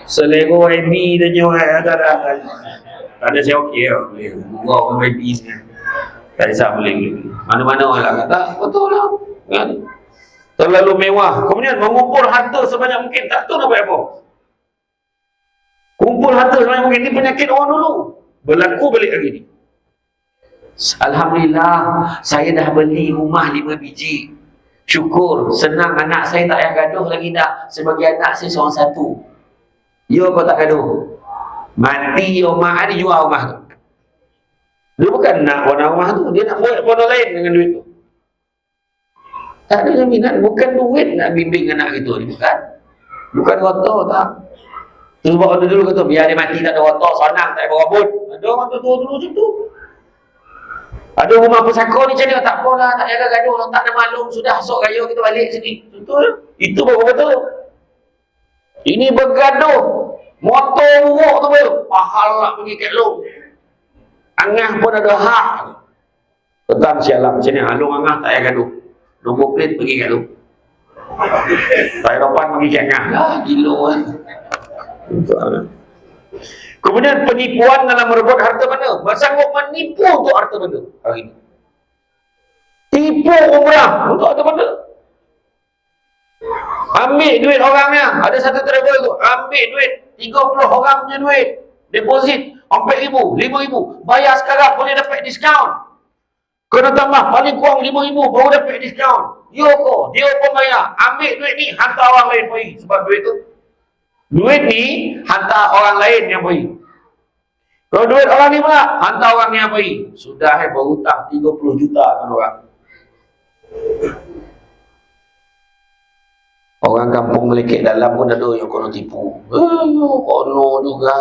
Selego IB tanya ada. Ada saya okey boleh. Gua orang IB ni. Tak risau boleh. Mana-mana orang kata betul lah. Kan? Terlalu mewah. Kemudian mengumpul harta sebanyak mungkin. Tak tahu nak buat apa. Kumpul harta sebanyak mungkin. Ini penyakit orang dulu. Berlaku balik hari ni. Alhamdulillah, saya dah beli rumah 5 biji. Syukur, senang anak saya tak payah gaduh lagi dah. Sebagai anak saya seorang satu. Yo kau tak gaduh. Mati rumah dia jual rumah tu. Dia bukan nak warna rumah tu, dia nak buat warna lain dengan duit tu. Tak ada jaminan, bukan duit nak bimbing anak gitu ni, bukan. Bukan rotor tak. Terus sebab orang dulu kata, biar dia mati tak ada rotor, sonang tak ada rambut. Ada orang tu dulu macam tu. Ada rumah pesaka ni macam ni, tak apalah, tak jaga gaduh, tak ada maklum, sudah esok raya kita balik sini. Betul? Itu baru betul. Ini bergaduh. Motor buruk tu pun, mahal nak pergi kat long. Angah pun ada hak. Tentang sialam macam ni, long angah tak payah gaduh. Nombor plate pergi kat long. Tak depan pergi kat angah. Dah gila kan. Kemudian penipuan dalam merebut harta benda. Bersanggup menipu untuk harta benda hari ini. Tipu umrah untuk harta benda. Ambil duit orangnya. Ada satu travel tu, ambil duit 30 orang punya duit, deposit 4,000, 5,000, bayar sekarang boleh dapat diskaun. Kena tambah paling kurang 5,000 baru dapat diskaun. Yo ko, dia pun bayar. Ambil duit ni, hantar orang lain pergi. Sebab duit ni hantar orang lain yang pergi. Kalau duit orang ni pula, hantar orang yang pergi. Sudah berhutang 30 juta kan orang. Orang kampung melekek dalam pun ada yang kono tipu. Kono juga.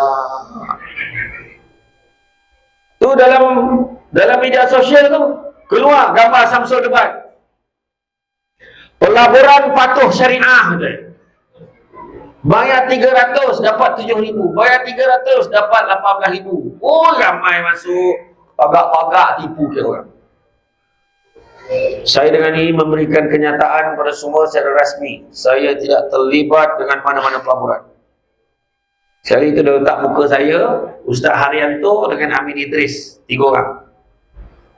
Tu dalam media sosial tu keluar gambar Samsul debat. Pelaburan patuh syariah tu. Bayar 300 dapat 7,000. Bayar 300 dapat 18,000. Oh, ramai masuk. Pagak-pagak tipu ke orang. Saya dengan ini memberikan kenyataan pada semua secara rasmi. Saya tidak terlibat dengan mana-mana pelaburan. Sekali itu dah letak muka saya, Ustaz Haryanto dengan Amin Idris. 3 orang.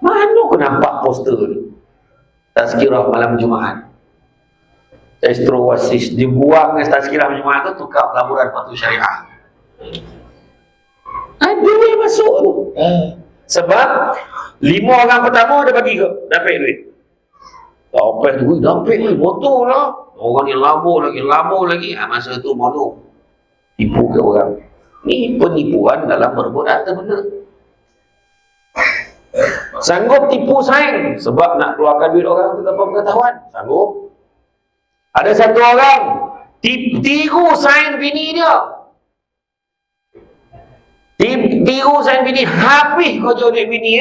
Mana aku nampak poster ni? Tazkirah malam Jumaat. Estro Wasis dibuang tazkirah malam Jumaat tu, tukar pelaburan patuh syariah. Ada yang masuk tu. Sebab 5 orang pertama dah bagi ke, dapat duit. Dapat duit, dapat duit, betul lah. Orang ni lama lagi. Masa tu malu. Tipu ke orang. Ni penipuan dalam berebut harta benda. Sanggup tipu saing sebab nak keluarkan duit orang tu tanpa pengetahuan. Sanggup. Ada satu orang tiru saing bini dia. Tiru saing bini, habis kau jual duit bini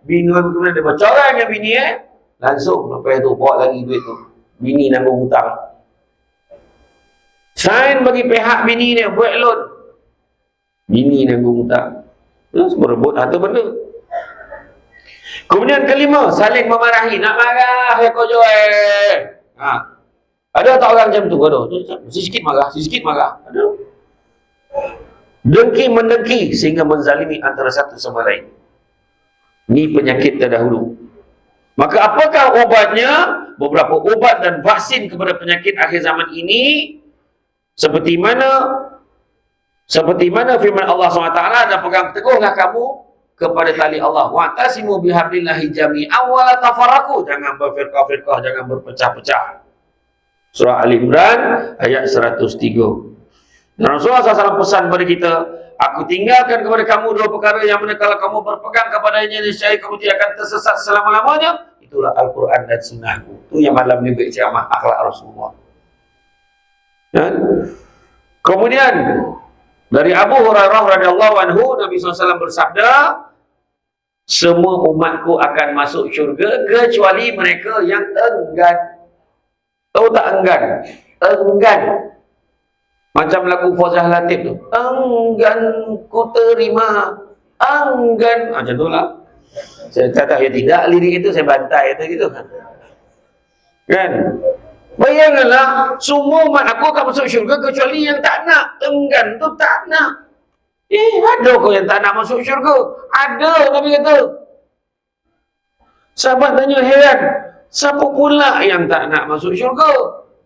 bini kemudian dia bercorang dengan bini langsung lepas tu bawa lagi duit tu, bini nanggung hutang. Sign bagi pihak bini dia buat loan, bini nanggung hutang. Terus berebut harta benda. Kemudian kelima, saling memarahi. Nak marah kau jual. Ada tak orang macam tu? Ada. Sikit marah. Ada. Dengki mendengki sehingga menzalimi antara satu sama lain. Ini penyakit terdahulu. Maka apakah obatnya? Beberapa obat dan vaksin kepada penyakit akhir zaman ini seperti mana firman Allah SWT, dan pegang teguhlah kamu kepada tali Allah. Wa'tasimu bihablillahi jami'an wa la tafarraqu. Jangan berfirqah-firqah, jangan berpecah-pecah. Surah Al Imran ayat 103. Dan Rasulullah SAW pesan kepada kita, aku tinggalkan kepada kamu 2 perkara yang mana kalau kamu berpegang kepadanya, niscaya kamu tidak akan tersesat selama-lamanya. Itulah Al-Quran dan Sunnahku. Itu yang malam ni ceramah akhlak Rasulullah. Dan kemudian dari Abu Hurairah radhiyallahu anhu, Nabi SAW bersabda, semua umatku akan masuk syurga kecuali mereka yang enggan. Tahu tak enggan? Enggan. Macam lagu Fauzah Latif tu. Enggan ku terima. Enggan. Macam tu lah. Saya kata ya tidak, lirik itu saya bantai itu gitu kan. Kan? Bayangkanlah, semua umat aku akan masuk syurga kecuali yang tak nak. Enggan tu tak nak. Ada kau yang tak nak masuk syurga? Ada, Nabi kata. Sahabat tanya heran, siapa pula yang tak nak masuk syurga?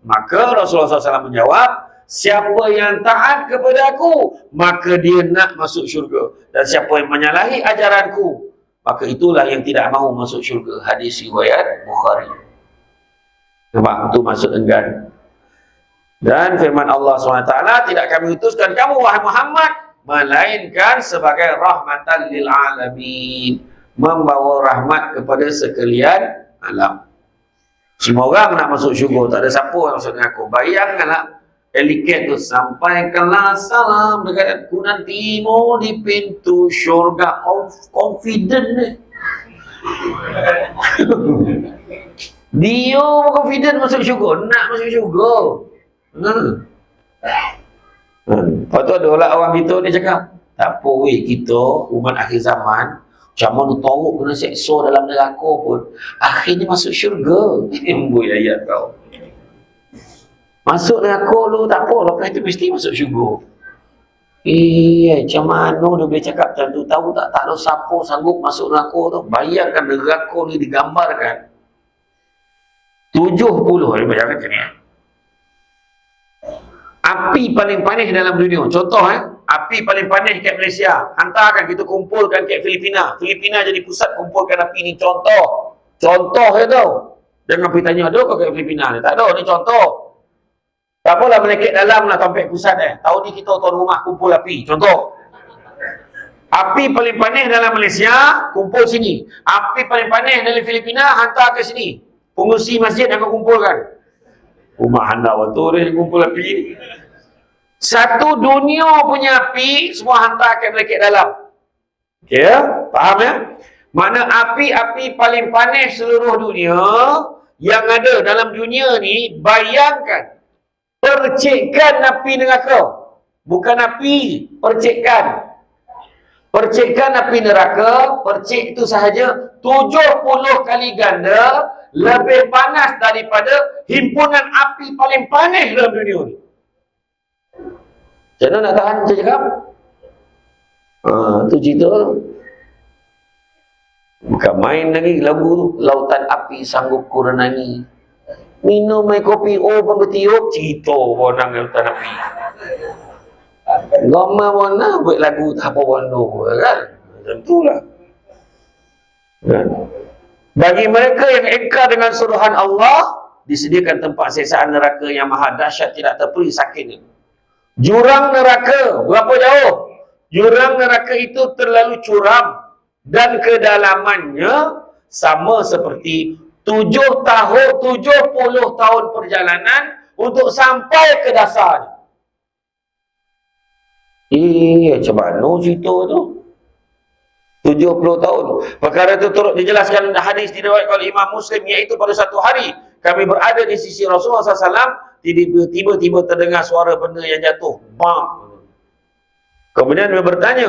Maka Rasulullah SAW menjawab, siapa yang taat kepada aku, maka dia nak masuk syurga. Dan siapa yang menyalahi ajaranku, maka itulah yang tidak mahu masuk syurga. Hadis riwayat Bukhari. Nampak? Itu maksud enggan. Dan firman Allah SWT, tidak kami utuskan kamu wahai Muhammad melainkan sebagai rahmatan lil alamin, membawa rahmat kepada sekalian alam. Semua orang nak masuk syurga, tak ada siapa yang masuk dengan aku. Bayangkanlah eliket tu, sampaikanlah salam dekat aku nanti mau di pintu syurga. Confident ni. Dia confident masuk syurga, nak masuk syurga. Lepas tu ada orang kita ni cakap, tak apa weh, kita umat akhir zaman macam mana teruk kena seksa dalam neraka pun akhirnya masuk syurga. Amboi ayat kau. Masuk neraka lu tak apa, lepas tu mesti masuk syurga. Macam mana dia boleh cakap macam tu? Tahu tak ada siapa sanggup masuk neraka tu. Bayangkan neraka ni digambarkan 70, bayangkan macam ni. Api paling panas dalam dunia. Contoh api paling panas kat Malaysia. Hantarkan kita kumpulkan kat Filipina. Filipina jadi pusat kumpulkan api ni. Contoh je tau. Jangan pergi tanya, ada ke kat Filipina ni? Tak ada, ni contoh. Tak apalah melekit dalam lah sampai pusat Tahun ni kita tuan rumah kumpul api. Contoh. Api paling panas dalam Malaysia, kumpul sini. Api paling panas dalam Filipina, hantar ke sini. Pengurusi masjid akan kumpulkan. Rumah anda waktu dia kumpul api ni. Satu dunia punya api, semua hantar akan melekit dalam. Okay, faham ya? Mana api-api paling panas seluruh dunia yang ada dalam dunia ni, bayangkan percikan api neraka. Bukan api, percikan. Percikan api neraka, percik itu sahaja 70 kali ganda lebih panas daripada himpunan api paling panas dalam dunia ni. Macam mana nak tahan, saya cakap? Tu cerita. Bukan main lagi lagu tu. Lautan api sanggup ku renangi. Minum air kopi, pun bertiup. Cerita warna lautan api. Gambar warna, buat lagu tak apa warna kan? Macam tu lah. Kan? Bagi mereka yang ingkar dengan suruhan Allah, disediakan tempat siksaan neraka yang maha dahsyat, tidak terperi sakitnya. Jurang neraka, berapa jauh? Jurang neraka itu terlalu curam dan kedalamannya sama seperti 70 tahun perjalanan untuk sampai ke dasarnya. Macam mana cerita tu? 70 tahun. Perkara itu turut dijelaskan hadis diriwayatkan oleh Imam Muslim, iaitu pada satu hari kami berada di sisi Rasulullah SAW, tiba-tiba terdengar suara benda yang jatuh. Bam. Kemudian dia bertanya,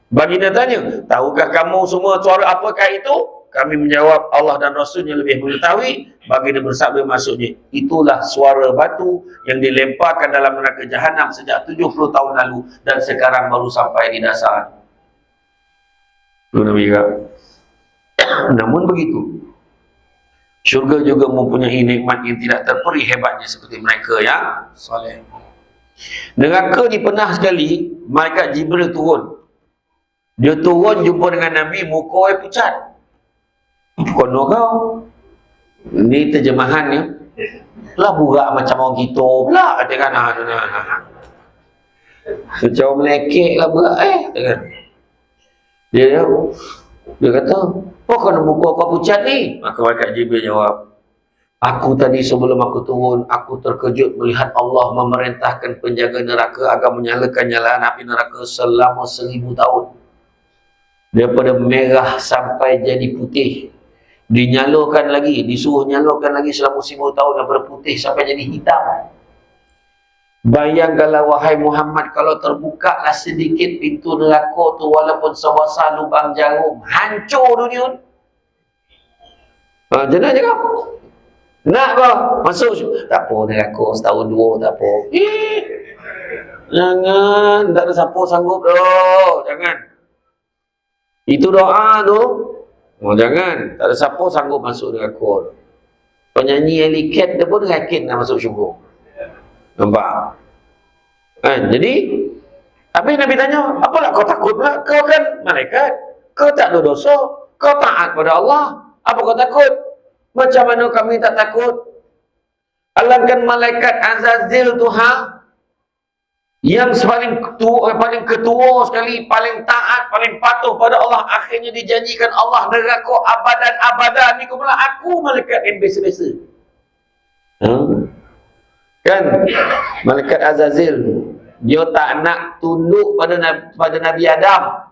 baginda tanya, tahukah kamu semua suara apakah itu? Kami menjawab, Allah dan Rasulnya lebih mengetahui. Baginda bersabda maksudnya, itulah suara batu yang dilemparkan dalam neraka Jahanam sejak 70 tahun lalu dan sekarang baru sampai di dasar. Namun begitu, syurga juga mempunyai nikmat yang tidak terperi hebatnya seperti mereka yang soleh. Neraka ni pernah sekali malaikat Jibril turun. Dia turun jumpa dengan Nabi, muka pucat. Kono kau. Ni terjemahannya. Lah burak macam orang kita pula. Katakan macam melekek lah burak katakan. Dia kata, kena muka kau pucat ni? Maka malaikat Jibril jawab, aku tadi sebelum aku turun, aku terkejut melihat Allah memerintahkan penjaga neraka agar menyalakan nyalakan api neraka selama 1000 tahun. Daripada merah sampai jadi putih. Dinyalakan lagi, disuruh nyalakan lagi selama 1000 tahun, daripada putih sampai jadi hitam. Bayangkanlah wahai Muhammad, kalau terbukalah sedikit pintu neraka tu, walaupun sebesar lubang jarum, hancur dunia. Macam mana cakap? Nak kau masuk? Tak apa, neraka setahun dua, tak apa. Jangan, tak ada siapa sanggup dah. Jangan. Itu doa tu. Jangan, tak ada siapa sanggup masuk neraka. Penyanyi Eliket dia pun yakin nak masuk syurga. Nampak? Jadi apa yang Nabi tanya? Apalah kau takut pula? Kau kan malaikat. Kau tak ada dosa. Kau taat pada Allah. Apa kau takut? Macam mana kami tak takut? Alangkan malaikat Azazil tu yang paling ketua sekali, paling taat, paling patuh pada Allah, akhirnya dijanjikan Allah neraka abadan-abadan. Ni kau pula aku malaikat yang biasa-biasa. Kan malaikat Azazil dia tak nak tunduk pada Nabi Adam.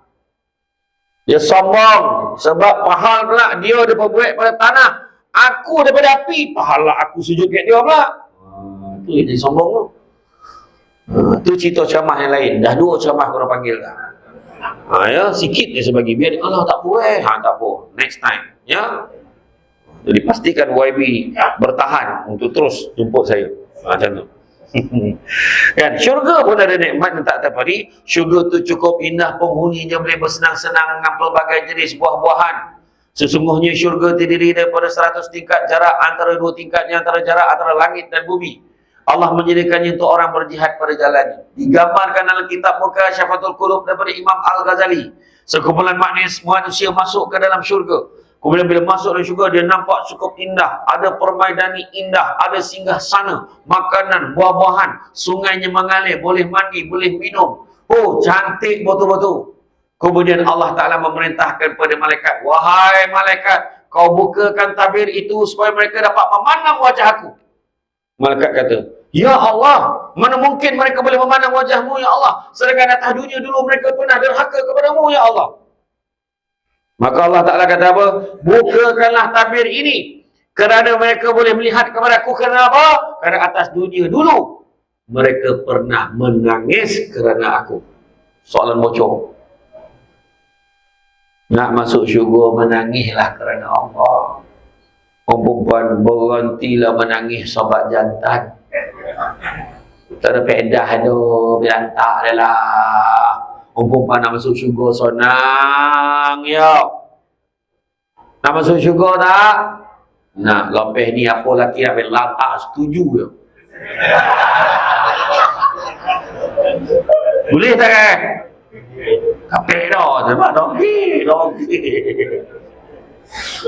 Dia sombong sebab pahal pula dia buat pada tanah, aku daripada api, pahala aku sujud kat dia pula. Itu dia sombong tu. Tu cerita ceramah yang lain. Dah 2 ceramah korang panggil dah. Ya, sikit je sebagi. Biar Allah tak apa tak apa. Next time. Ya. Jadi pastikan YB bertahan untuk terus jemput saya. Macam tu. Kan, syurga pun ada nikmat yang tak terperi. Syurga tu cukup indah, penghuninya boleh bersenang-senang dengan pelbagai jenis buah-buahan. Sesungguhnya syurga terdiri daripada 100 tingkat jarak, antara 2 tingkatnya antara jarak antara langit dan bumi. Allah menjadikannya untuk orang berjihad pada jalannya. Digambarkan dalam kitab Mukasyafatul Qulub daripada Imam Al-Ghazali. Sekumpulan manusia masuk ke dalam syurga. Kemudian bila masuk dalam syurga, dia nampak cukup indah. Ada permaidani indah, ada singgah sana, makanan, buah-buahan, sungainya mengalir, boleh mandi, boleh minum. Oh, cantik betul-betul. Kemudian Allah Ta'ala memerintahkan kepada malaikat, wahai malaikat, kau bukakan tabir itu supaya mereka dapat memandang wajah aku. Malaikat kata, ya Allah, mana mungkin mereka boleh memandang wajahmu ya Allah, sedangkan atas dunia dulu mereka pernah derhaka kepadamu ya Allah. Maka Allah Ta'ala kata apa? Bukakanlah tabir ini kerana mereka boleh melihat kepada aku. Kerana apa? Kerana atas dunia dulu mereka pernah menangis kerana aku. Soalan bocor. Nak masuk syurga menangislah kerana Allah. Perempuan berhentilah menangis sobat jantan. Tak ada pedah tu, berantak dia lah. Perempuan nak masuk syurga senang ya. Nak masuk syurga tak? Nak, lepas ni apa lelaki nak ambil latak setuju ya. Boleh tak kan? Kapek dah, sebab dogi.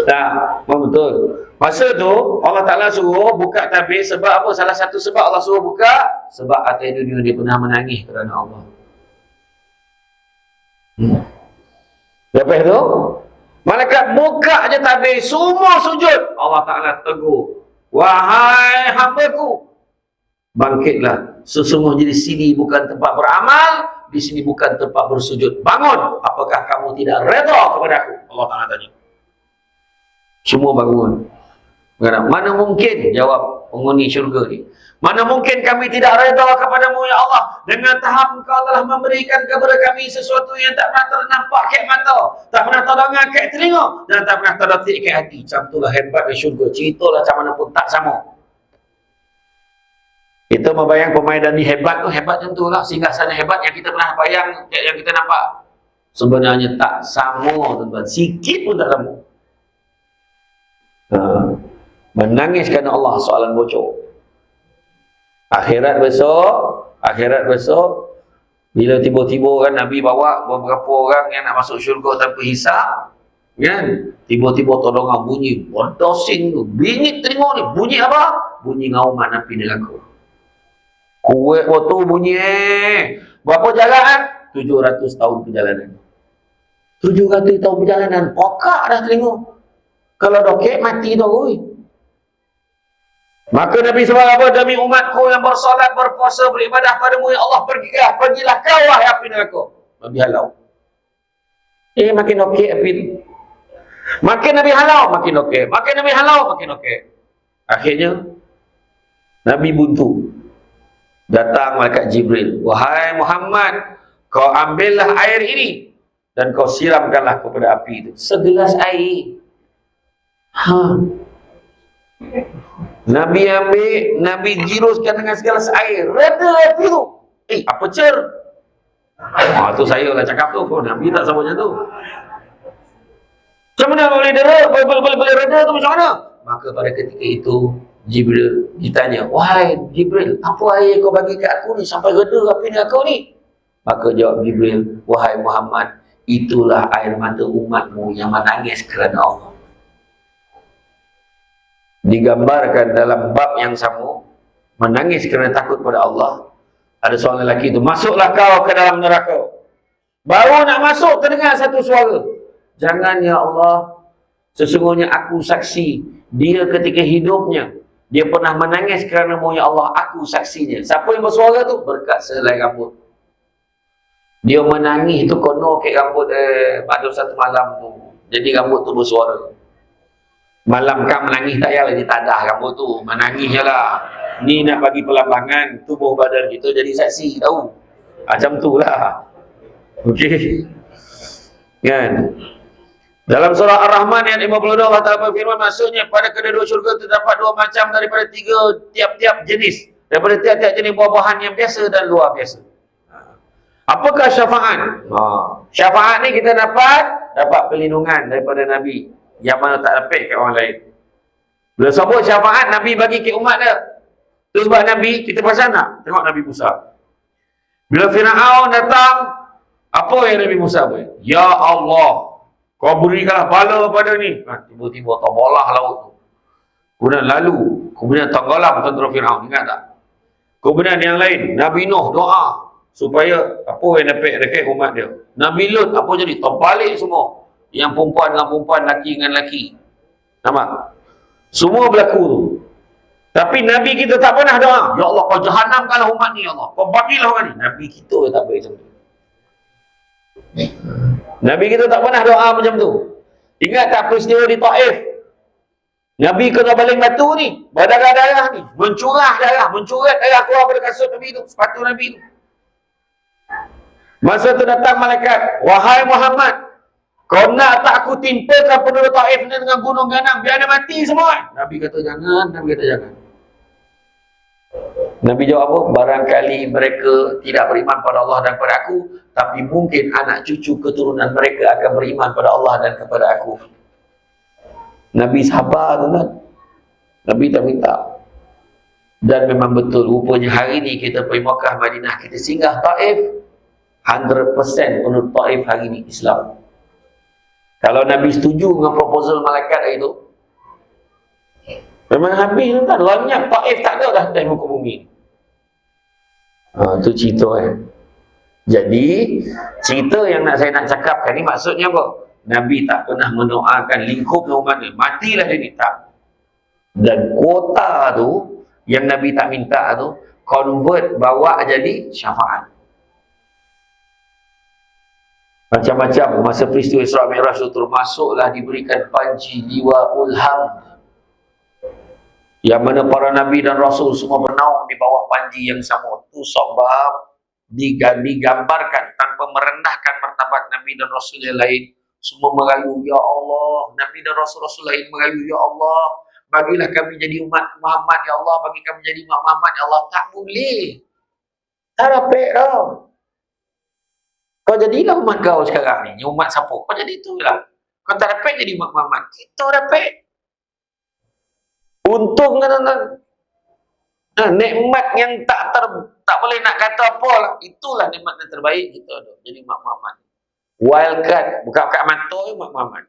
Tak, betul. Masa tu Allah Ta'ala suruh buka tabir sebab apa? Salah satu sebab Allah suruh buka, sebab atas dunia dia pernah menangis kerana Allah. Lepas tu malaikat buka je tabir, semua sujud. Allah Ta'ala tegur, wahai hamba-Ku, bangkitlah. Sesungguhnya di sini bukan tempat beramal, di sini bukan tempat bersujud. Bangun. Apakah kamu tidak redha kepada aku? Allah Ta'ala tanya. Semua bangun. Mana mungkin, jawab penghuni syurga ni, mana mungkin kami tidak redha kepadamu ya Allah, dengan tahap Engkau telah memberikan kepada kami sesuatu yang tak pernah ternampak kat mata, tak pernah terdengar kat telinga, dan tak pernah terdetik kat hati. Macam itulah hebatnya syurga. Ceritalah macam mana pun tak sama. Kita membayang permainan ni hebat tu, hebat macam tu lah. Singgasana hebat yang kita pernah bayang, yang kita nampak. Sebenarnya tak sama, tuan-tuan. Sikit pun tak sama. Menangis kerana Allah, soalan bocor. Akhirat besok, bila tiba-tiba kan Nabi bawa beberapa orang yang nak masuk syurga tanpa hisab, kan? Tiba-tiba terdengar bunyi berdosing tu, bingit telinga ni. Bunyi apa? Bunyi ngauman api neraka. Kuat waktu bunyi. Berapa jalan? 700 tahun perjalanan. 700 tahun perjalanan, pokak dah telinga. Kalau dokek mati dah oi. Maka Nabi sebab apa? Demi umatku yang bersolat, berpuasa, beribadah padamu ya Allah, pergilah kau wahai api neraka. Nabi halau. Makin okey api tu. Makin Nabi halau, makin okey. Makin Nabi halau, makin okey. Akhirnya Nabi buntu. Datang malaikat Jibril. Wahai Muhammad, kau ambillah air ini dan kau siramkanlah kepada api itu. Segelas air. Nabi ambil, Nabi jiruskan dengan segelas air. Reda api tu. Apa cer? Tu saya lah cakap tu. Nabi tak sama macam tu. Macam mana boleh reda tu macam mana? Maka pada ketika itu Jibril ditanya, wahai Jibril, apa air kau bagi kat aku ni sampai reda api ni aku ni? Maka jawab Jibril, wahai Muhammad, itulah air mata umatmu yang menangis kerana Allah. Digambarkan dalam bab yang sama, menangis kerana takut pada Allah. Ada seorang lelaki itu, masuklah kau ke dalam neraka. Baru nak masuk, terdengar satu suara, jangan ya Allah, sesungguhnya aku saksi, dia ketika hidupnya dia pernah menangis kerana-Mu ya Allah, aku saksinya. Siapa yang bersuara tu? Berkat sehelai rambut. Dia menangis tu kono ke rambut pada satu malam tu. Jadi rambut tu bersuara. Malam kan menangis tak payah lagi tadah rambut tu. Menangis je lah. Ni nak bagi pelambangan tubuh badan kita jadi saksi, tahu? Macam tu lah. Okey. Kan? Dalam surah Ar-Rahman ayat 52 Allah Ta'ala berfirman, maksudnya pada kedua-dua syurga terdapat dua macam daripada tiap-tiap jenis. Daripada tiap-tiap jenis buah-buahan yang biasa dan luar biasa. Apakah syafaat? Syafaat ni kita dapat perlindungan daripada Nabi yang mana tak dapat kat orang lain. Bila sebut syafaat, Nabi bagi ke umat dia. Itu sebab Nabi, kita perasan tak? Tengok Nabi Musa. Bila Fir'aun datang, apa yang Nabi Musa buat? Ya Allah, kau berikanlah bala pada ni. Tiba-tiba terbelah laut tu. Kemudian lalu, kemudian tenggelam tentera Fir'aun. Ingat tak? Kemudian yang lain, Nabi Nuh doa supaya apa yang dapat dekat umat dia. Nabi Lut apa jadi? Terbalik semua. Yang perempuan dengan perempuan, laki dengan laki. Nampak? Semua berlaku tu. Tapi Nabi kita tak pernah doa, ya Allah kau jahanamkanlah umat ni ya Allah. Kau bagilah orang ni. Nabi kita tak boleh macam tu. Nabi kita tak pernah doa macam tu. Ingat tak peristiwa di Taif? Nabi kena baling batu ni, berdarah-darah ni, mencurah darah, mencurat darah keluar pada kasut Nabi tu, sepatu Nabi tu. Masa tu datang malaikat, wahai Muhammad, kau nak tak aku timpakan penduduk Taif ni dengan gunung ganang biar dia mati semua? Nabi kata jangan, Nabi kata jangan. Nabi jawab apa? Barangkali mereka tidak beriman pada Allah dan kepada aku, tapi mungkin anak cucu keturunan mereka akan beriman pada Allah dan kepada aku. Nabi sabar tuan. Nabi tak minta. Dan memang betul, rupanya hari ni kita pergi Makkah, Madinah, kita singgah Taif, 100% penduduk Taif hari ni Islam. Kalau Nabi setuju dengan proposal malaikat hari itu, memang habis tuan. Lenyap Taif tak ada dah atas muka bumi. Itu cerita Jadi cerita yang saya nak cakapkan ni maksudnya apa? Nabi tak pernah mendoakan lingkup umat dia, matilah dia ni, tak. Dan kuota tu yang Nabi tak minta tu convert, bawa jadi syafaat. Macam-macam masa peristiwa Isra Mi'raj tu termasuklah diberikan panji Liwaul Hamd, yang mana para Nabi dan Rasul semua bernaung di bawah panji yang sama. Itu sebab digambarkan tanpa merendahkan martabat Nabi dan Rasul yang lain. Semua merayu, ya Allah. Nabi dan Rasul-Rasul lain merayu, ya Allah, bagilah kami jadi umat Muhammad, ya Allah, bagi kami jadi umat Muhammad, ya Allah. Tak boleh. Tak dapat tau. Kau jadilah umat kau sekarang ni. Umat siapa? Kau jadi itulah. Kau tak dapat jadi umat Muhammad. Kita dapat. Untung kan tuan-tuan. Nikmat yang tak boleh nak kata apa lah. Itulah nikmat yang terbaik kita ada. Jadi umat Muhammad. Wildcard. Buka-buka mata umat Muhammad.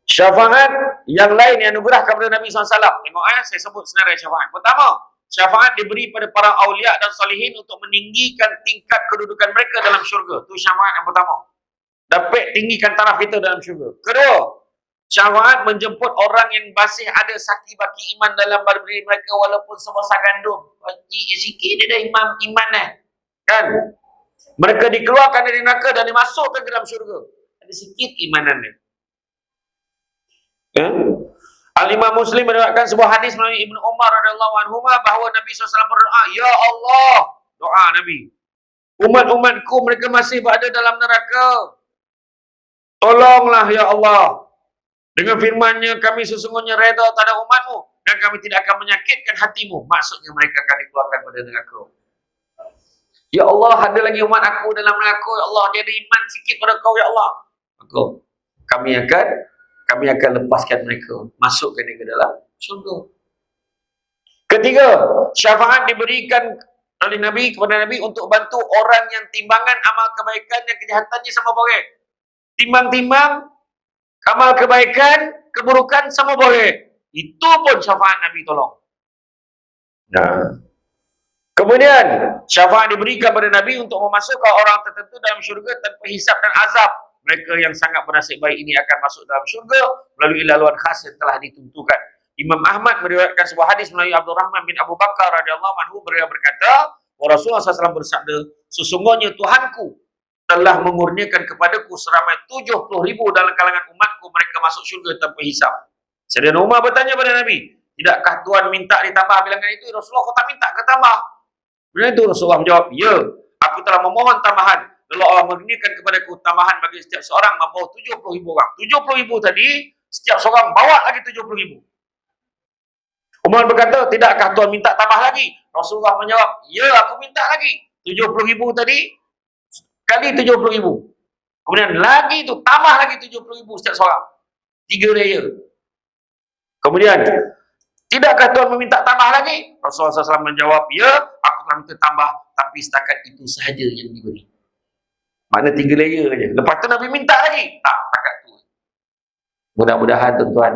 Syafaat yang lain yang anugerah kepada Nabi SAW. Tengok saya sebut senarai syafaat. Pertama, syafaat diberi pada para awliya dan salihin untuk meninggikan tingkat kedudukan mereka dalam syurga. Itu syafaat yang pertama. Dapat tinggikan taraf kita dalam syurga. Kedua, syafaat menjemput orang yang masih ada saki-baki iman dalam diri mereka walaupun sebesar gandum. Sikit dia dah iman kan? Mereka dikeluarkan dari neraka dan dimasukkan ke dalam syurga. Ada sikit imanan dia. Al-Imam Muslim meriwayatkan sebuah hadis melalui Ibnu Umar radhiyallahu anhu bahawa Nabi SAW berdoa, ya Allah, doa Nabi, umat-umatku mereka masih berada dalam neraka, tolonglah ya Allah. Dengan firman-Nya, kami sesungguhnya reda terhadap umatmu dan kami tidak akan menyakitkan hatimu. Maksudnya mereka akan dikeluarkan pada neraka. Ya Allah, ada lagi umat aku dalam neraka, ya Allah, dia ada iman sikit pada kau ya Allah. Maka kami akan lepaskan mereka, masukkan mereka ke dalam syurga. Ketiga, syafaat diberikan oleh Nabi kepada Nabi untuk bantu orang yang timbangan amal kebaikan dan kejahatannya sama boleh. Timbang-timbang amal kebaikan, keburukan sama boleh. Itu pun syafaat Nabi tolong. Nah, kemudian syafaat diberikan kepada Nabi untuk memasukkan orang tertentu dalam syurga tanpa hisab dan azab. Mereka yang sangat bernasib baik ini akan masuk dalam syurga melalui laluan khas yang telah ditentukan. Imam Ahmad meriwayatkan sebuah hadis melalui Abdurrahman bin Abu Bakar radhiyallahu anhu, beliau berkata, Rasulullah SAW bersabda, sesungguhnya Tuhanku telah memurniakan kepadaku seramai 70,000 dalam kalangan umatku, mereka masuk syurga tanpa hisab. Sayyidina Umar bertanya pada Nabi, tidakkah Tuhan minta ditambah bilangan itu? Rasulullah, kau tak minta ke tambah? Kemudian itu Rasulullah menjawab, ya, aku telah memohon tambahan. Lalu Allah menurunkan kepadaku tambahan bagi setiap seorang membawa 70,000 orang. 70,000 tadi, setiap seorang bawa lagi 70,000. Umar berkata, tidakkah Tuhan minta tambah lagi? Rasulullah menjawab, ya, aku minta lagi. 70,000 tadi, kali 70,000. Kemudian lagi itu, tambah lagi 70,000 setiap seorang. 3 layer. Kemudian, tidakkah Tuhan meminta tambah lagi? Rasulullah SAW menjawab, ya, aku telah minta tambah, tapi setakat itu sahaja yang diberi. Mana 3 layer saja. Lepas tu Nabi minta lagi. Tak, setakat tu. Mudah-mudahan tuan-tuan,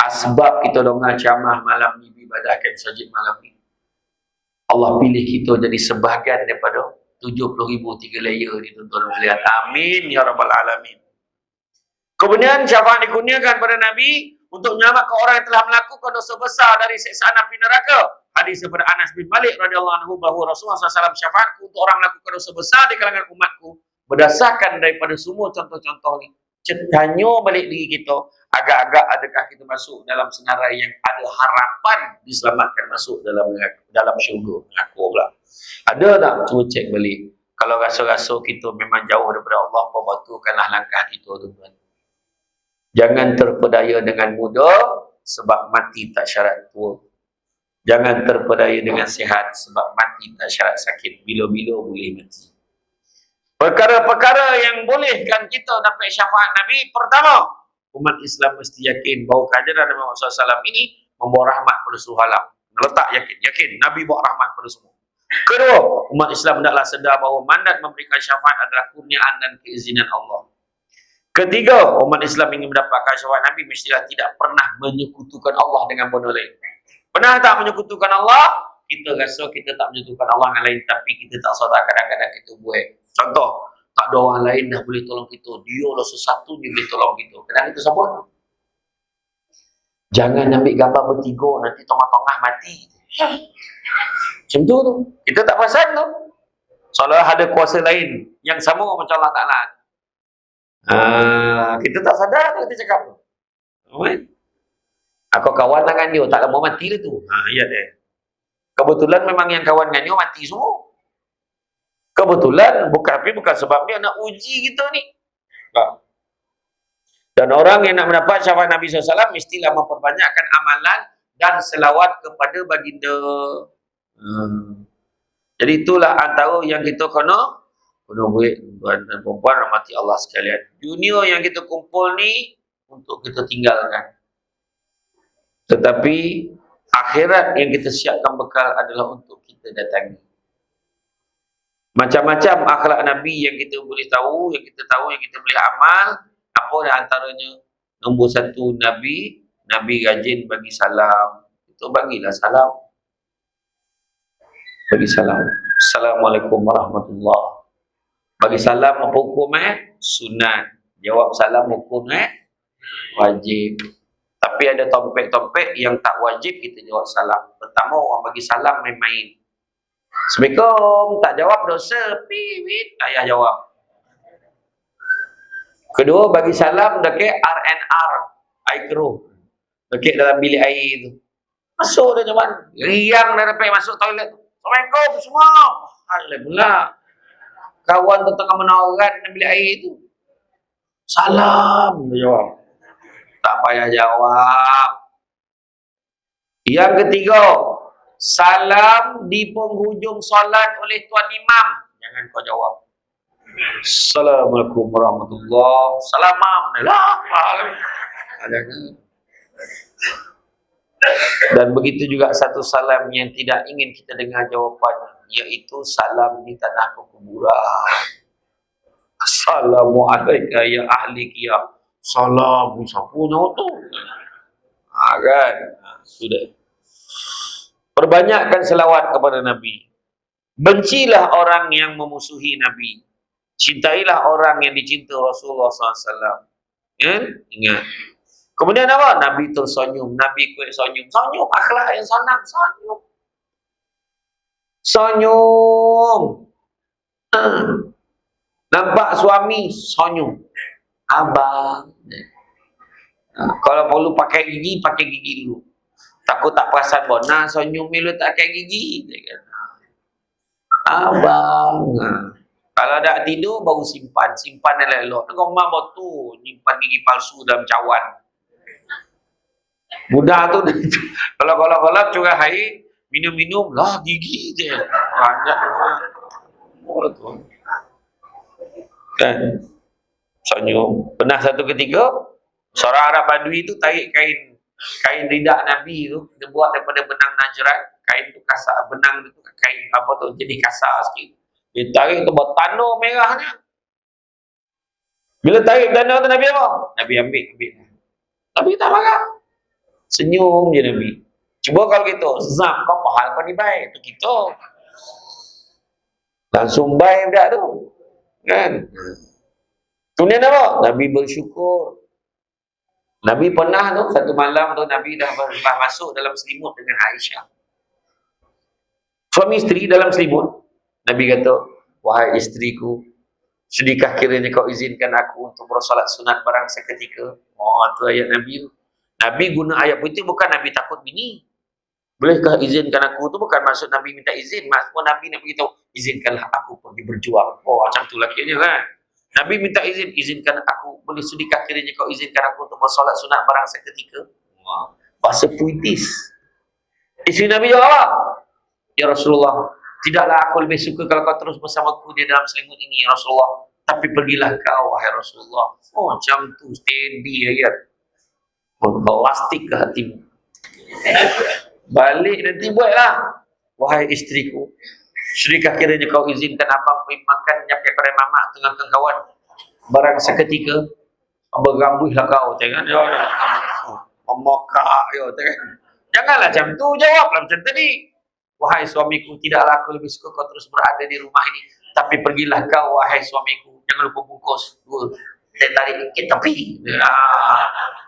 asbab kita dengar ceramah malam ni, ibadah kat masjid malam ni, Allah pilih kita jadi sebahagian daripada 70,000 3 layer ni, tuan-tuan sekalian. Amin ya rabbal alamin. Kemudian syafaat dikurniakan pada Nabi untuk menyelamatkan orang yang telah melakukan dosa besar dari siksaan api neraka. Hadis daripada Anas bin Malik radhiyallahu anhu bahawa Rasulullah SAW syafaatku untuk orang melakukan dosa besar di kalangan umatku berdasarkan daripada semua contoh-contoh ni. Tanya balik diri kita, agak-agak adakah kita masuk dalam senarai yang ada harapan diselamatkan masuk dalam syurga? Aku pula. Ada tak? Cuba cek balik. Kalau rasa-rasa kita memang jauh daripada Allah, pembantukanlah langkah kita, tuan-tuan. Jangan terpedaya dengan muda sebab mati tak syarat tua. Jangan terpedaya dengan sihat sebab mati tak syarat sakit. Bila-bila boleh mati. Perkara-perkara yang bolehkan kita dapat syafaat Nabi, pertama, umat Islam mesti yakin bahawa kehadiran Nabi Muhammad SAW ini membawa rahmat pada seluruh alam. Letak yakin Nabi bawa rahmat pada semua. Kedua, umat Islam hendaklah sedar bahawa mandat memberikan syafaat adalah kurniaan dan keizinan Allah. Ketiga, umat Islam ingin mendapatkan syafaat Nabi mestilah tidak pernah menyekutukan Allah dengan benda lain. Pernah tak menyekutukan Allah? Kita rasa kita tak menyekutukan Allah dengan lain, tapi kita tak sadar kadang-kadang kita buat. Contoh, tak ada orang lain dah boleh tolong kita. Dia lah sesatu dia boleh tolong kita. Kenapa kita sebut? Jangan ambil gambar bertiga, nanti tengah-tengah mati. Macam tu. Kita tak perasan tu. Soalnya ada kuasa lain yang sama macam Allah Ta'ala. Kita tak sadar tu kita cakap tu. Aku kawan dengan dia, tak lama mati lah tu. Ya deh. Kebetulan memang yang kawan dengan dia mati semua. Kebetulan, bukan sebab dia nak uji kita ni. Dan orang yang nak mendapat syafaat Nabi SAW mestilah memperbanyakkan amalan dan selawat kepada baginda. Jadi itulah antara yang kita kena buat, tuan dan perempuan rahmati Allah sekalian. Dunia yang kita kumpul ni untuk kita tinggalkan. Tetapi akhirat yang kita siapkan bekal adalah untuk kita datangi. Macam-macam akhlak Nabi yang kita boleh tahu, yang kita boleh amal. Apa di antaranya? Nombor 1, Nabi rajin bagi salam. Itu bagilah salam. Bagi salam. Assalamualaikum warahmatullahi. Bagi salam apa hukum? Sunat. Jawab salam hukum wajib. Tapi ada topik-topik yang tak wajib kita jawab salam. Pertama, orang bagi salam main-main. Assalamualaikum, tak jawab dosa, piwit, ayah jawab. Kedua, bagi salam dekat RNR, air keruh. Dekat dalam bilik air tu. Masuk dah cuman, riang dah dapat masuk toilet tu. Assalamualaikum semua. Alhamdulillah. Kawan tu tengah menawaran dalam bilik air tu. Salam, dia jawab. Tak payah jawab. Yang ketiga, salam di penghujung solat oleh Tuan Imam. Jangan kau jawab. Assalamualaikum warahmatullahi wabarakatuh. Jangan. Dan begitu juga satu salam yang tidak ingin kita dengar jawapannya, iaitu salam di tanah perkuburan. Assalamualaikum ya ahli qiyam. Salam siapa tu? Kan? Sudah. Perbanyakkan selawat kepada Nabi. Bencilah orang yang memusuhi Nabi. Cintailah orang yang dicintai Rasulullah SAW. Ya? Ingat. Kemudian apa? Nabi tersenyum. Nabi kuat senyum. Senyum. Akhlak yang senang. Senyum. Senyum. Nampak suami. Senyum. Abang. Kalau perlu pakai gigi dulu. Takut tak perasan pun. Nah, senyum dulu tak pakai gigi. Abang. Kalau dah tidur, baru simpan. Simpan yang elok. Tengok mak tu nyimpan gigi palsu dalam cawan. Budak tu, kalau curah air, minum-minum, lah gigi je. Banyak. Oh, tu. Kan? Senyum. Pernah satu ketika, seorang Arab Badui tu tarik kain ridak Nabi tu, dia buat daripada benang Najran. Kain tu kasar, benang tu kain apa tu, jadi kasar sikit. Dia tarik tu buat tanduk merahnya. Bila tarik tanduk tu Nabi apa? Nabi ambil. Nabi tak marah. Senyum je Nabi. Cuba kalau gitu, zam kau pahal kau ni baik. Tu kita. Langsung baik budak tu. Kan? Kemudian apa? Nabi bersyukur. Nabi pernah tu, satu malam tu Nabi dah masuk dalam selimut dengan Aisyah. Suami isteri dalam selimut. Nabi kata, wahai isteriku, sedikah kiranya kau izinkan aku untuk bersolat sunat barang seketika? Oh, tu ayat Nabi tu. Nabi guna ayat itu bukan Nabi takut bini. Bolehkah izinkan aku? Tu bukan maksud Nabi minta izin. Maksud Nabi nak beritahu, izinkanlah aku pergi berjuang. Oh, macam tu lakinya kan. Nabi minta izinkan aku. Boleh sedikah kiranya kau izinkan aku untuk bersolat sunat barang seketika? Wah, bahasa puitis. Isteri Nabi jawab apa? Ya Rasulullah, tidaklah aku lebih suka kalau kau terus bersamaku di dalam selimut ini, ya Rasulullah. Tapi pergilah kau, wahai Rasulullah. Oh, macam tu, steady ayat. Plastik ke hatimu. Balik nanti buatlah. Wahai isteriku, sedikah kiranya kau izinkan abang pergi makan nyampe pada mamak tengah kawan. Barang seketika, bergambuhlah kau. Jangan, memokak, janganlah macam tu, jawablah macam tadi. Wahai suamiku, tidaklah aku lebih suka kau terus berada di rumah ini. Tapi pergilah kau, wahai suamiku. Jangan lupa bungkus. Dan tarik ke tepi.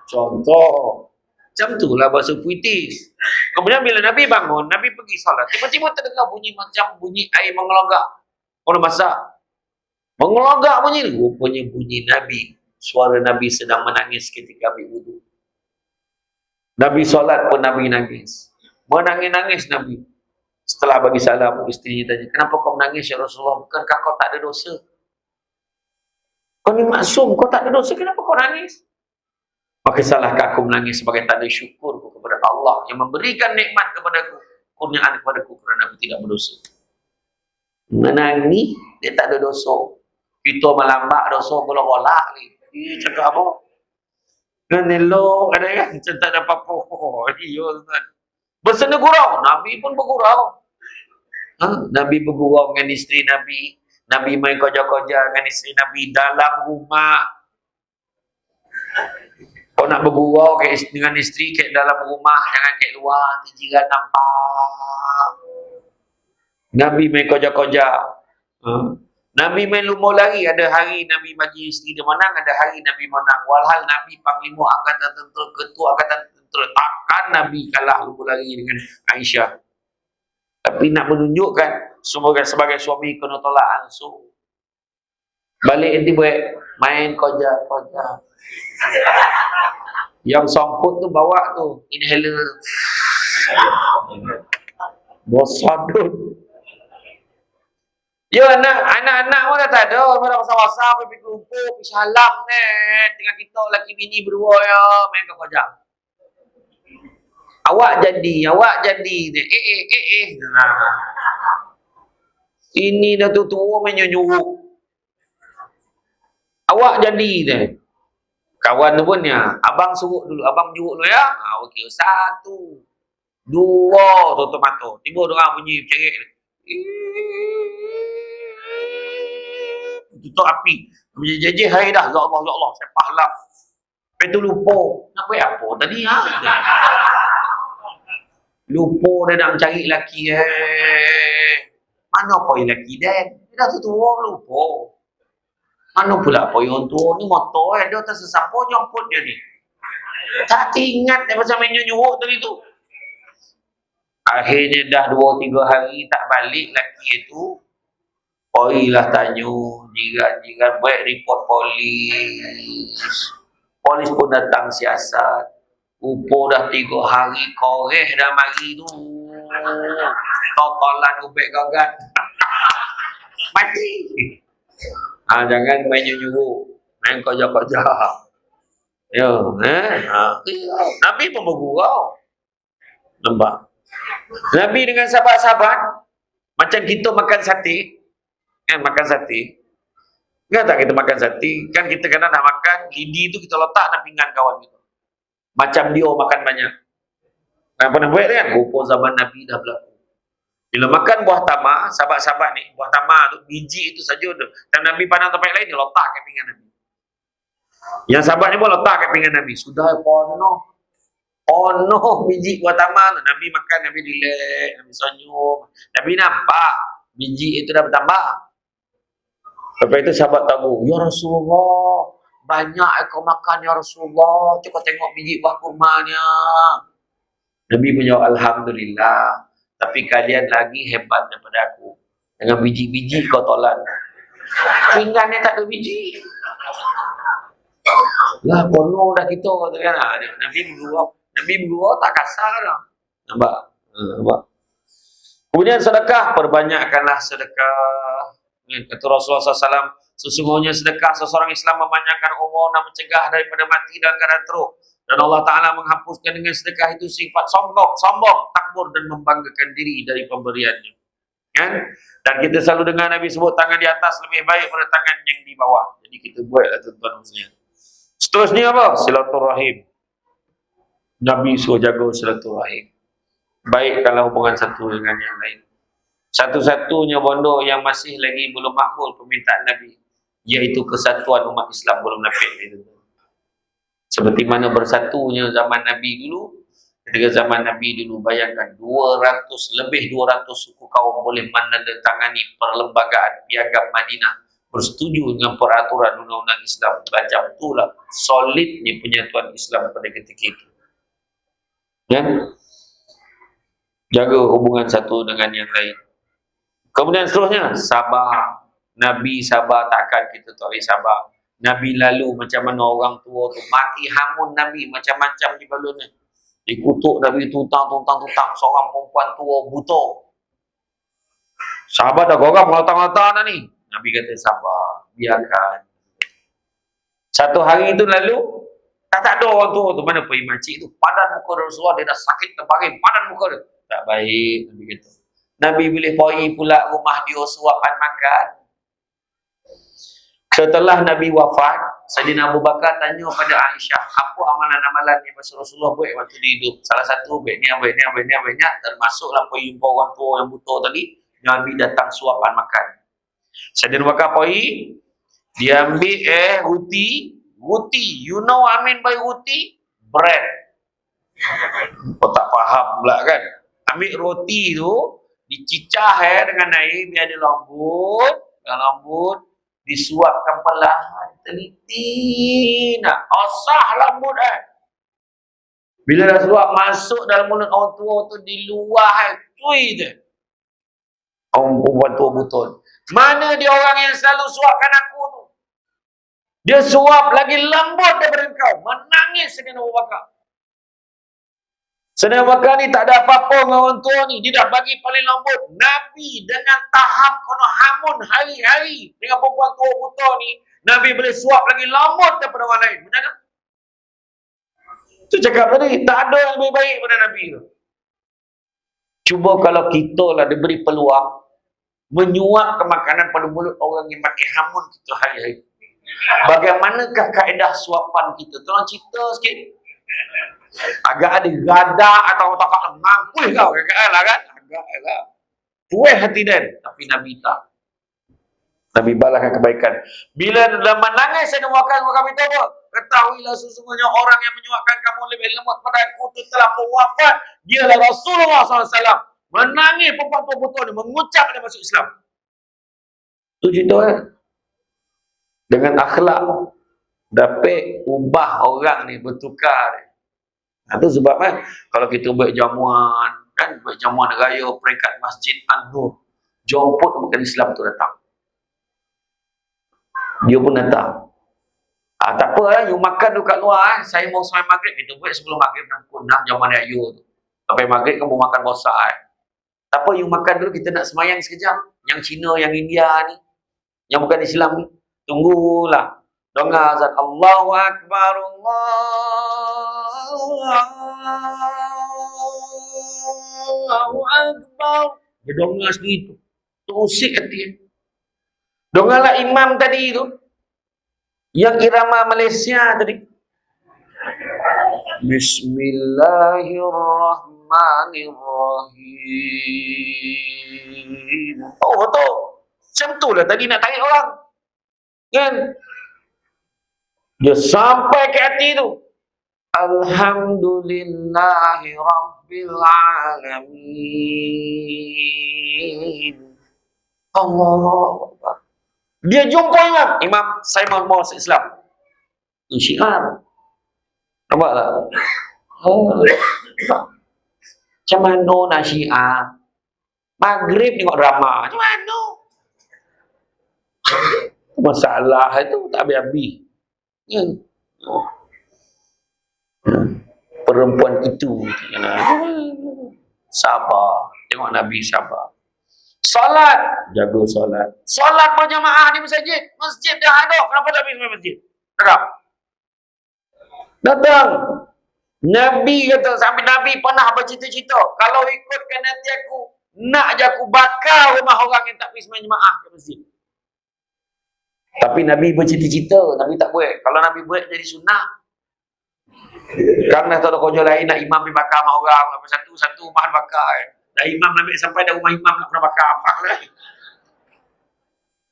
Contoh. Macam itulah bahasa puitis. Kemudian bila Nabi bangun, Nabi pergi salat. Tiba-tiba terdengar bunyi macam bunyi air mengelagak. Orang masak. Mengelagak bunyi. Rupanya bunyi Nabi. Suara Nabi sedang menangis ketika ambil wudu. Nabi salat pun Nabi nangis. Menangis-nangis Nabi. Setelah bagi salam, isterinya tanya, kenapa kau menangis ya Rasulullah? Bukankah kau tak ada dosa? Kau ni maksum, kau tak ada dosa, kenapa kau nangis? Maka salahkah aku menangis sebagai tanda syukurku kepada Allah yang memberikan nikmat kepadaku, kurniaan kepadaku kerana aku tidak berdosa. Menangis, dia tak ada dosa. Kita melambak dosa, golak-golak ni. Cakap apa? Kan elok, ada kan? Macam tak ada apa-apa. Ya, Tuan. Bersenda gurau, Nabi pun bergurau. Nabi bergurau dengan isteri Nabi. Nabi main koja-koja dengan isteri Nabi dalam rumah. Kau nak bergurau dengan isteri kat dalam rumah, jangan kat luar, jiran nampak. Nabi main koja-koja. Nabi main lumur lari. Ada hari Nabi bagi isteri dia menang, ada hari Nabi menang. Walhal Nabi panglima angkatan tentera, ketua angkatan tentera. Takkan Nabi kalah lumur lari dengan Aisyah. Tapi nak menunjukkan sebagai suami kena tolak langsung. Balik nanti buat main koja-koja. Yang songkut tu bawa tu inhaler. Bosadun. Ya anak-anak pun dah tak ada. Mereka pasal-pasal pergi kelumpuk, pergi salam ni. Tengah kita lelaki bini berdua ya main koja. Awak jadi. Nah. Ini dah tua menyuruh. Awak jadi deh. Kawan tu pun ya, abang suruh dulu, abang juruk dulu ya. Okey, 1, 2, tutup mata. Tiba orang bunyi cerik. Tutup api. Menjejeh hai dah. Ya Allah, saya pahlap. Lepas tu lupa. Nak buat apa tadi? Ha? Lupa dia nak mencari lelaki. Mana poin lelaki dia? Dia dah tua lupa. Mana pula poin orang tua ni motor dia tak sesiapa jemput dia ni. Tak ingat dia pasal main nyuruh tadi tu. Akhirnya dah 2-3 hari tak balik lelaki itu. Lah tanya jiran-jiran buat report polis. Polis pun datang siasat. Upo dah 3 hari koreh dah mari tu. Totolan ubek gagat. Mati. Jangan main nyuruh. Main kerja-kerja. Nabi pun bergurau. Nampak? Nabi dengan sahabat-sahabat macam kita makan sate. Makan sate. Ingat tak kita makan sate? Kan kita kadang nak makan, lidi tu kita letak dalam pinggan kawan kita. Macam dia makan banyak. Yang pernah buat kan? Rupa zaman Nabi dah berlaku. Bila makan buah tamar, sahabat-sahabat ni, buah tamar tu, biji itu saja tu. Dan Nabi pandang tempat lain, dia letak kat pinggan Nabi. Yang sahabat ni pun letak kat pinggan Nabi. Sudah penuh biji buah tamar tu. Nabi makan, Nabi relax, Nabi senyum. Nabi nampak biji itu dah bertambah. Lepas itu sahabat tahu, ya Rasulullah, banyak kau makan ya Rasulullah. Cuba tengok biji buah kurmanya. Nabi menjawab, Alhamdulillah. Tapi kalian lagi hebat daripada aku. Dengan biji-biji kau tolak. Pinggannya tak ada biji. Lah, kono dah kita kata kan. Nabi bergurau tak kasar dah. Nampak? Kemudian sedekah, perbanyakkanlah sedekah. Kata Rasulullah SAW, sesungguhnya sedekah seseorang Islam memanjangkan umur dan mencegah daripada mati dalam keadaan teruk. Dan Allah Ta'ala menghapuskan dengan sedekah itu sifat sombong, takbur dan membanggakan diri dari pemberiannya. Kan? Dan kita selalu dengar Nabi sebut tangan di atas lebih baik pada tangan yang di bawah. Jadi kita buatlah tuan-tuan muslimin. Seterusnya apa? Silaturahim. Nabi suruh jaga silaturahim. Baikkanlah hubungan satu dengan yang lain. Satu-satunya bondo yang masih lagi belum makbul permintaan Nabi, iaitu kesatuan umat Islam belum dapat itu. Seperti mana bersatunya zaman Nabi dulu. Ketika zaman Nabi dulu, bayangkan 200 suku kaum boleh menandatangani perlembagaan piagam Madinah, bersetuju dengan peraturan undang-undang Islam. Macam itulah solidnya penyatuan Islam pada ketika itu. Dan jaga hubungan satu dengan yang lain. Kemudian seterusnya, sabar. Nabi sabar, takkan kita tak boleh sabar. Nabi lalu macam mana orang tua tu mati hamun Nabi macam-macam di balonnya. Dikutuk Nabi tutang. Seorang perempuan tua buta. Sahabat dah korang mengatang-atang dah ni. Nabi kata sabar, biarkan. Satu hari itu lalu, tak ada orang tua tu. Mana pergi makcik tu? Padan muka Rasulullah, dia dah sakit terbaring. Padan muka dia. Tak baik, Nabi kata. Nabi boleh pergi pula rumah dia suapan makan. Setelah Nabi wafat, Sayyidina Abu Bakar tanya pada Aisyah, apa amalan-amalan yang Rasulullah buat waktu dia hidup? Salah satu, baik ni, termasuklah pergi jumpa orang tua yang buta tadi. Nabi datang suapan makan. Sayyidina Abu Bakar pergi, dia ambil roti. You know what I mean by roti? Bread. Kau tak faham pula kan? Ambil roti tu, dicicah dengan air biar dia lembut, disuapkan perlahan, teliti nak asah lembut bila dah suap masuk dalam mulut orang tua tu, di luar cuy je orang perempuan tua buton. Mana dia orang yang selalu suapkan aku tu? Dia suap lagi lembut daripada kau. Menangis dengan Abu Bakar. Sayyidina Abu Bakar ni tak ada apa-apa dengan orang tua ni. Dia dah bagi paling lembut. Nabi dengan tahap kono hamun hari-hari dengan perempuan tua buta ni, Nabi boleh suap lagi lembut daripada orang lain. Benar tak? Itu cakap tadi, tak ada yang lebih baik pada Nabi tu. Cuba kalau kita lah diberi peluang menyuap makanan pada mulut orang yang pakai hamun kita hari-hari. Bagaimanakah kaedah suapan kita? Tolong cerita sikit. Agak ada gada atau tak mangkul kau agak-agak kan? Agak-agak. Puas hati dan. Tapi Nabi tak. Nabi balaskan kebaikan. Bila menangis saya makan itu apa? ketahuilah sesungguhnya orang yang menyuapkan kamu lebih lemot pada aku itu telah wafat. Dialah Rasulullah SAW. Menangis perempuan-perempuan ini, mengucap dia masuk Islam. Itu cerita dengan akhlak dapat ubah orang ni, bertukar. Itu sebab kalau kita buat jamuan, kan buat jamuan raya peringkat Masjid An-Nur, jemput bukan Islam tu datang. Dia pun datang. Tak apa lah, you makan tu kat luar. Saya mau sampai maghrib, kita buat sebelum maghrib pukul 6 jamuan raya tu. Sampai maghrib kamu makan bosak. Tak apa, you makan dulu, kita nak semayang sekejap. Yang Cina, yang India ni, yang bukan Islam ni, tunggulah. Dengar azan Allahu Akbar, Allahu Akbar. Dia dengar sendiri tu. Terusik hati. Dengarlah imam tadi tu, yang irama Malaysia tadi. Bismillahirrahmanirrahim. Oh betul. Macam tu lah tadi nak tarik orang. Kan? Dia sampai ke hati tu. Alhamdulillahi Rabbil Alamin. Allah. Dia jumpa imam. Imam, saya mau masuk Islam. Syiar. Nampak tak? Macam mana nak syiar? Maghrib tengok drama. Macam mana? Masalah itu tak habis-habis. Perempuan itu sabar. Tengok Nabi sabar. Solat, jaga solat. Solat berjamaah di masjid. Masjid dah ada. Kenapa tak pergi masjid? Datang. Nabi kata, sampai Nabi pernah bercita-cita, kalau ikutkan nanti aku, nak je aku bakar rumah orang yang tak pergi jemaah ke masjid. Tapi Nabi bercita-cita, Nabi tak buat. Kalau Nabi buat jadi sunnah. Kerana tak ada kerja lain, nak imam pergi bakar rumah orang, satu-satu rumah bakar. Dah imam ambil sampai dah rumah imam nak pernah bakar apa lah.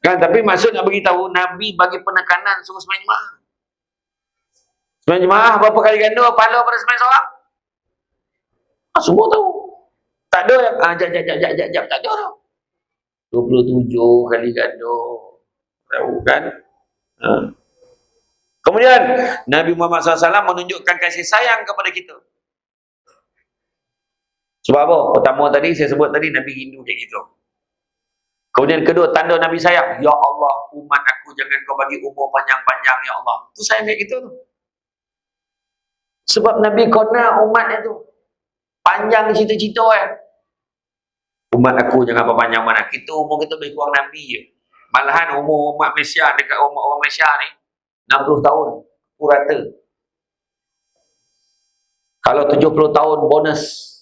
Kan, tapi maksud nak beritahu, Nabi bagi penekanan suruh sembahyang jemaah. Sembahyang jemaah berapa kali ganda pahala pada sembahyang seorang? Semua tahu. Tak ada yang jap tak ada tau. 27 kali ganda. Tahu kan? Kemudian Nabi Muhammad SAW menunjukkan kasih sayang kepada kita. Sebab apa? Pertama tadi saya sebut tadi, Nabi rindu kayak gitu. Kemudian kedua, tanda Nabi sayang. Ya Allah, umat aku jangan kau bagi umur panjang-panjang, ya Allah. Itu sayang kayak gitu tu. Sebab Nabi kena umatnya tu panjang cita-cita Umat aku jangan berpanjang mana. Kita umur kita lebih kurang Nabi je. Malahan umur umat Malaysia, dekat umur orang Malaysia ni 60 tahun purata. Kalau 70 tahun bonus,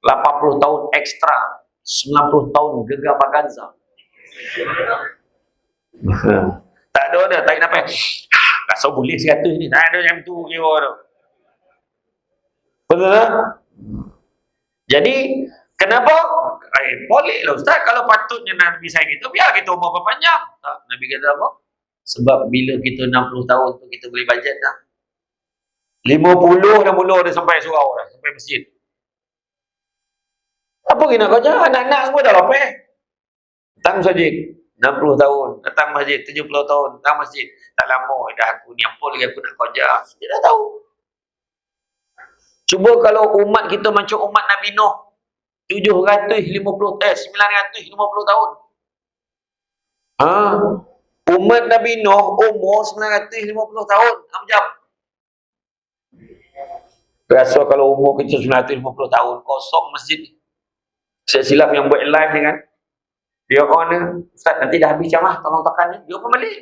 80 tahun ekstra, 90 tahun gegar baganza. Tak ada dah, tarik nafas. Rasa boleh 100 ni. Tak ada yang tu kira tu. Betul tak? Jadi, kenapa? Boleh lah Ustaz. Kalau patutnya Nabi saya gitu, biar kita umur berpanjang. Tak, Nabi kata apa? Sebab bila kita 60 tahun tu, kita boleh bajet dah. 50 dah mula dah sampai surau dah, sampai masjid. Apa kita nak kerja? Anak-anak semua dah lapar. Datang masjid 60 tahun, datang masjid 70 tahun, datang masjid. Tak lama dah aku ni apa lagi aku nak kerja. Dia dah tahu. Cuba kalau umat kita macam umat Nabi Nuh 950 tahun. Umat Nabi Nuh umur 950 tahun. Apa jam? Rasa kalau umur kita 950 tahun kosong masjid ni. Saya silap yang buat live ni kan. Dia orang Ustaz nanti dah habis jamah, tolong tekan ni. Dia pun balik.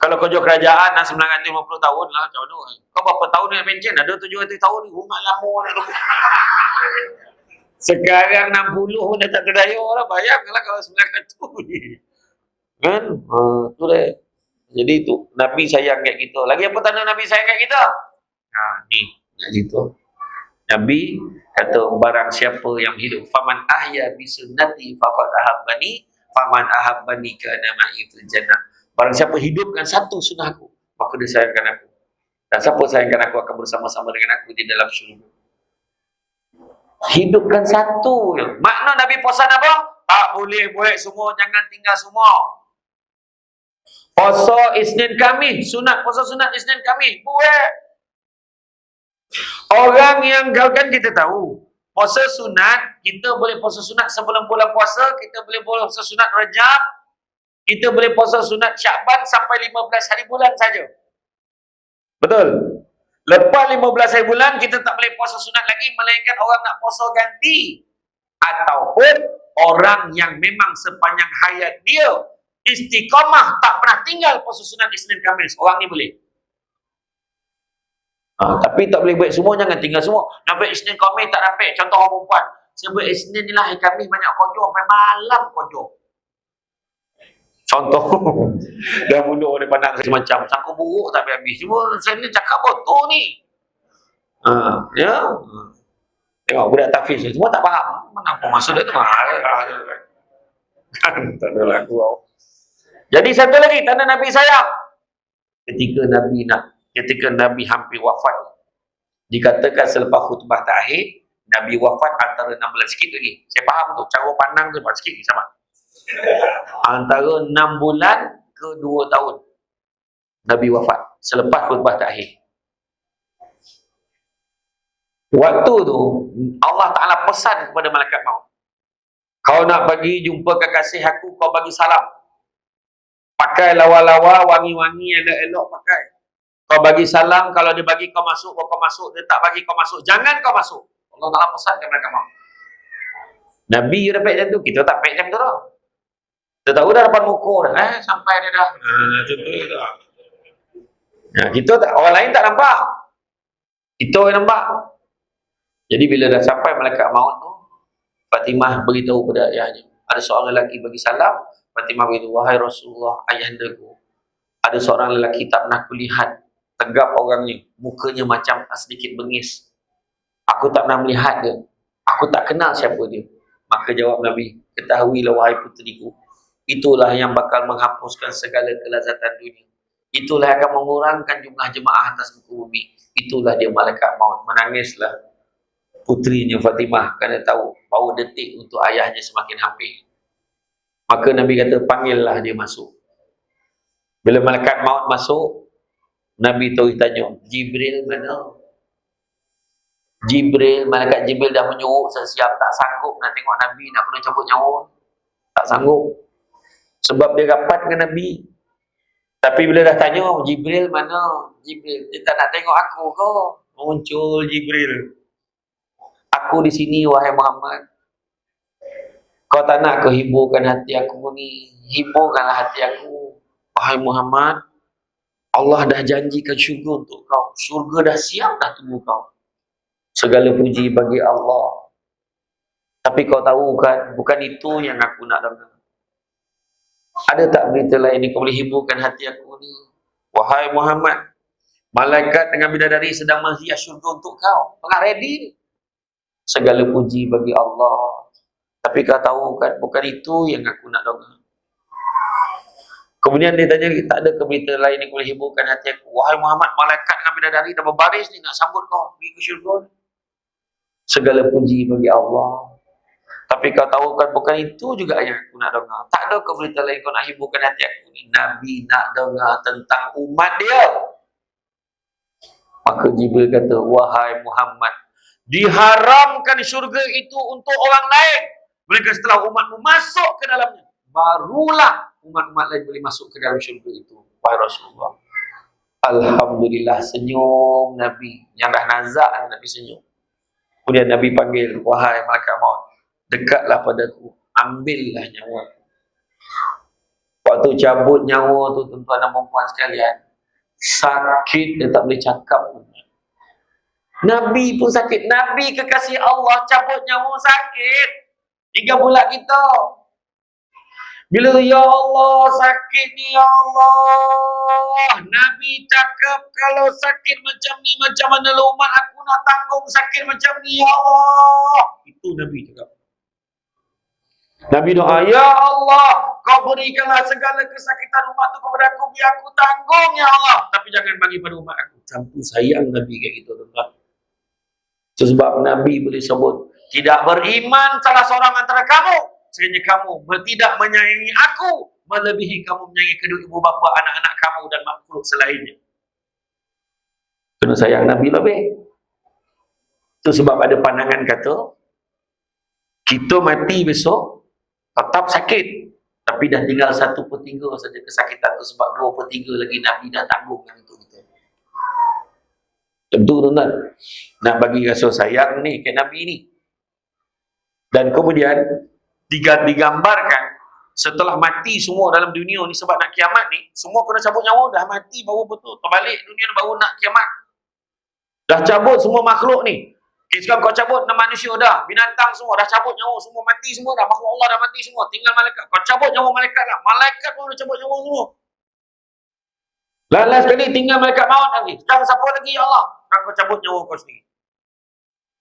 Kalau kerja kerajaan dah 950 tahun lah, macam mana? Kau berapa tahun nak pension? Ada 700 tahun ni, rumah lama nak tunggu. Sekarang 60 pun dah tak terdaya lah. Bayanglah kalau 900 ni. Kan? Tu dah. Jadi tu, Nabi sayang kat kita. Lagi apa tanda Nabi sayang kat kita? Ni, nak cerita. Nabi kata, barang siapa yang hidup, faman ahya bi sunnati faqad ahabbani, faman ahabbani kana ma'i fil jannah. Barang siapa hidupkan satu sunnah aku, maka dia sayangkan aku. Dan siapa sayangkan aku akan bersama-sama dengan aku di dalam syurga. Hidupkan satu. Makna Nabi puasa apa? Tak boleh buat semua, jangan tinggal semua. Puasa Isnin Khamis, sunat puasa sunat Isnin Khamis, buat. Orang yang kan kita tahu, puasa sunat, kita boleh puasa sunat sebelum bulan puasa, kita boleh puasa sunat Rajab, kita boleh puasa sunat Syakban sampai 15 hari bulan saja. Betul? Lepas 15 hari bulan, kita tak boleh puasa sunat lagi, melainkan orang nak puasa ganti. Ataupun orang yang memang sepanjang hayat dia istiqamah, tak pernah tinggal puasa sunat Isnin Khamis. Orang ni boleh. Tapi tak boleh buat semua, jangan tinggal semua. Nak buat Isnin Khamis tak dapat. Contoh orang perempuan. Saya buat Isnin ni lah, hari Khamis banyak kojo, sampai malam kojo. Contoh. Dah mula dia pandang macam sangka buruk tak habis. Cuma saya ni cakap betul ni. Ya. Tengok budak tafiz semua tak faham. Mana apa maksud dia tu? Kan tak ada lagu. Jadi satu lagi tanda Nabi sayang. Ketika Nabi hampir wafat, dikatakan selepas khutbah terakhir, Nabi wafat antara 6 bulan sikit lagi. Saya faham tu, cara pandang tu sikit lagi sama. Antara 6 bulan ke 2 tahun Nabi wafat selepas khutbah terakhir. Waktu tu Allah Ta'ala pesan kepada malaikat maut, kau nak pergi jumpa kekasih aku, kau bagi salam, pakai lawa-lawa, wangi-wangi, elok-elok pakai. Kau bagi salam, kalau dia bagi kau masuk, kau masuk, dia tak bagi kau masuk, jangan kau masuk. Allah Ta'ala pesan kepada malaikat maut. Nabi dapat macam tu, kita tak dapat macam tu dah. Kita tahu dah depan muka dah, sampai dia dah. Kita tak, orang lain tak nampak. Kita yang nampak. Jadi bila dah sampai malaikat maut tu, Fatimah beritahu pada ayahnya. Ada seorang lelaki bagi salam, Fatimah beritahu, wahai Rasulullah, ayahandaku, ada seorang lelaki tak pernah kulihat, tegap orangnya, mukanya macam sedikit bengis. Aku tak pernah melihat dia. Aku tak kenal siapa dia. Maka jawab Nabi, ketahuilah wahai puteriku, itulah yang bakal menghapuskan segala kelazatan dunia. Itulah yang akan mengurangkan jumlah jemaah atas muka bumi. Itulah dia malaikat maut. Menangislah putrinya Fatimah kerana tahu bahawa detik untuk ayahnya semakin hampir. Maka Nabi kata, panggillah dia masuk. Bila malaikat maut masuk, Nabi tahu tanya, Jibril mana? Malaikat Jibril dah menyuruh siap, tak sanggup nak tengok Nabi, nak kena cabut nyawa. Tak sanggup. Sebab dia rapat dengan Nabi. Tapi bila dah tanya, Jibril mana? Jibril, dia tak nak tengok aku ke? Muncul Jibril. Aku di sini wahai Muhammad. Kau tak nak kehiburkan hati aku ni? Hiburkanlah hati aku. Wahai Muhammad, Allah dah janjikan syurga untuk kau. Syurga dah siap dah tunggu kau. Segala puji bagi Allah. Tapi kau tahu kan, bukan itu yang aku nak dengar. Ada tak berita lain ni kau boleh hiburkan hati aku ni? Wahai Muhammad, malaikat dengan bidadari sedang menghias syurga untuk kau. Tengah ready ni. Segala puji bagi Allah. Tapi kau tahu kan, bukan itu yang aku nak dengar. Kemudian dia tanya, tak ada ke berita lain yang boleh hiburkan hati aku? Wahai Muhammad, malaikat dengan bidadari dah berbaris ni nak sambut kau pergi ke syurga. Segala puji bagi Allah. Tapi kau tahu kan, bukan itu juga yang aku nak dengar. Tak ada ke berita lain kau nak hiburkan hati aku ni? Nabi nak dengar tentang umat dia. Maka Jibril kata, wahai Muhammad, diharamkan syurga itu untuk orang lain. Mereka setelah umatmu masuk ke dalamnya, barulah umat-umat lain boleh masuk ke dalam syurga itu. Wahai Rasulullah. Alhamdulillah, senyum Nabi. Yang dah nazak Nabi senyum. Kemudian Nabi panggil, wahai malaikat maut, dekatlah padaku, ambillah nyawa. Waktu cabut nyawa tu, tuan-tuan dan puan sekalian, sakit, dia tak boleh cakap. Nabi pun sakit. Nabi kekasih Allah cabut nyawa sakit. 3 bulan kita. Bila ya Allah sakit ni ya Allah. Nabi cakap kalau sakit macam ni macam mana umat aku nak tanggung sakit macam ni ya Allah. Itu Nabi cakap. Nabi doa, ya Allah, kau berikanlah segala kesakitan umat itu kepada aku, biar aku tanggung ya Allah. Tapi jangan bagi pada umat aku. Campur sayang Nabi kayak gitu, tuan-tuan. Sebab Nabi boleh sebut, tidak beriman salah seorang antara kamu, sekiranya kamu tidak menyayangi aku, melebihi kamu menyayangi kedua ibu bapa, anak-anak kamu dan makhluk selainnya. Kena sayang Nabi lebih. Itu sebab ada pandangan kata, kita mati besok, tetap sakit. Tapi dah tinggal 1/3 saja kesakitan tu, sebab 2/3 lagi Nabi dah tanggung untuk kita. Tentu tuan-tuan, nak bagi rasa sayang ni ke Nabi ni. Dan kemudian digambarkan setelah mati semua dalam dunia ni, sebab nak kiamat ni, semua kena cabut nyawa, dah mati baru betul terbalik dunia ni, baru nak kiamat. Dah cabut semua makhluk ni. Sekarang kau cabut manusia dah, binatang semua dah cabut nyawa, semua mati semua dah, makhluk Allah dah mati semua, tinggal malaikat. Kau cabut nyawa malaikat lah, malaikat pun dah cabut nyawa semua. Last sekali tinggal malaikat maut lagi. Sekarang siapa lagi ya Allah? Sekarang kau cabut nyawa kau sendiri.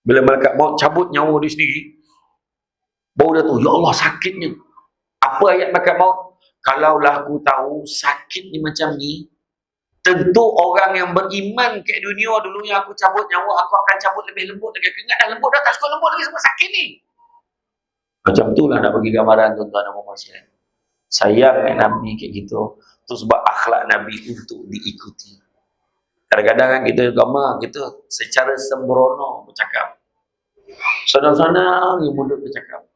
Bila malaikat maut cabut nyawa dia sendiri, baru dah tahu, ya Allah sakitnya. Apa ayat malaikat maut? Kalaulah aku tahu sakit ni macam ni, tentu orang yang beriman ke dunia dulu yang aku cabut nyawa, aku akan cabut lebih lembut lagi. Aku ingat dah lembut dah, tak cukup lembut lagi sebab sakit ni. Macam itulah nak bagi gambaran tuan-tuan dan puan-puan. Sayang Nabi kayak gitu. Itu sebab akhlak Nabi untuk diikuti. Kadang-kadang kan kita agama, kita secara sembrono bercakap. Senang-senang yang mulut bercakap.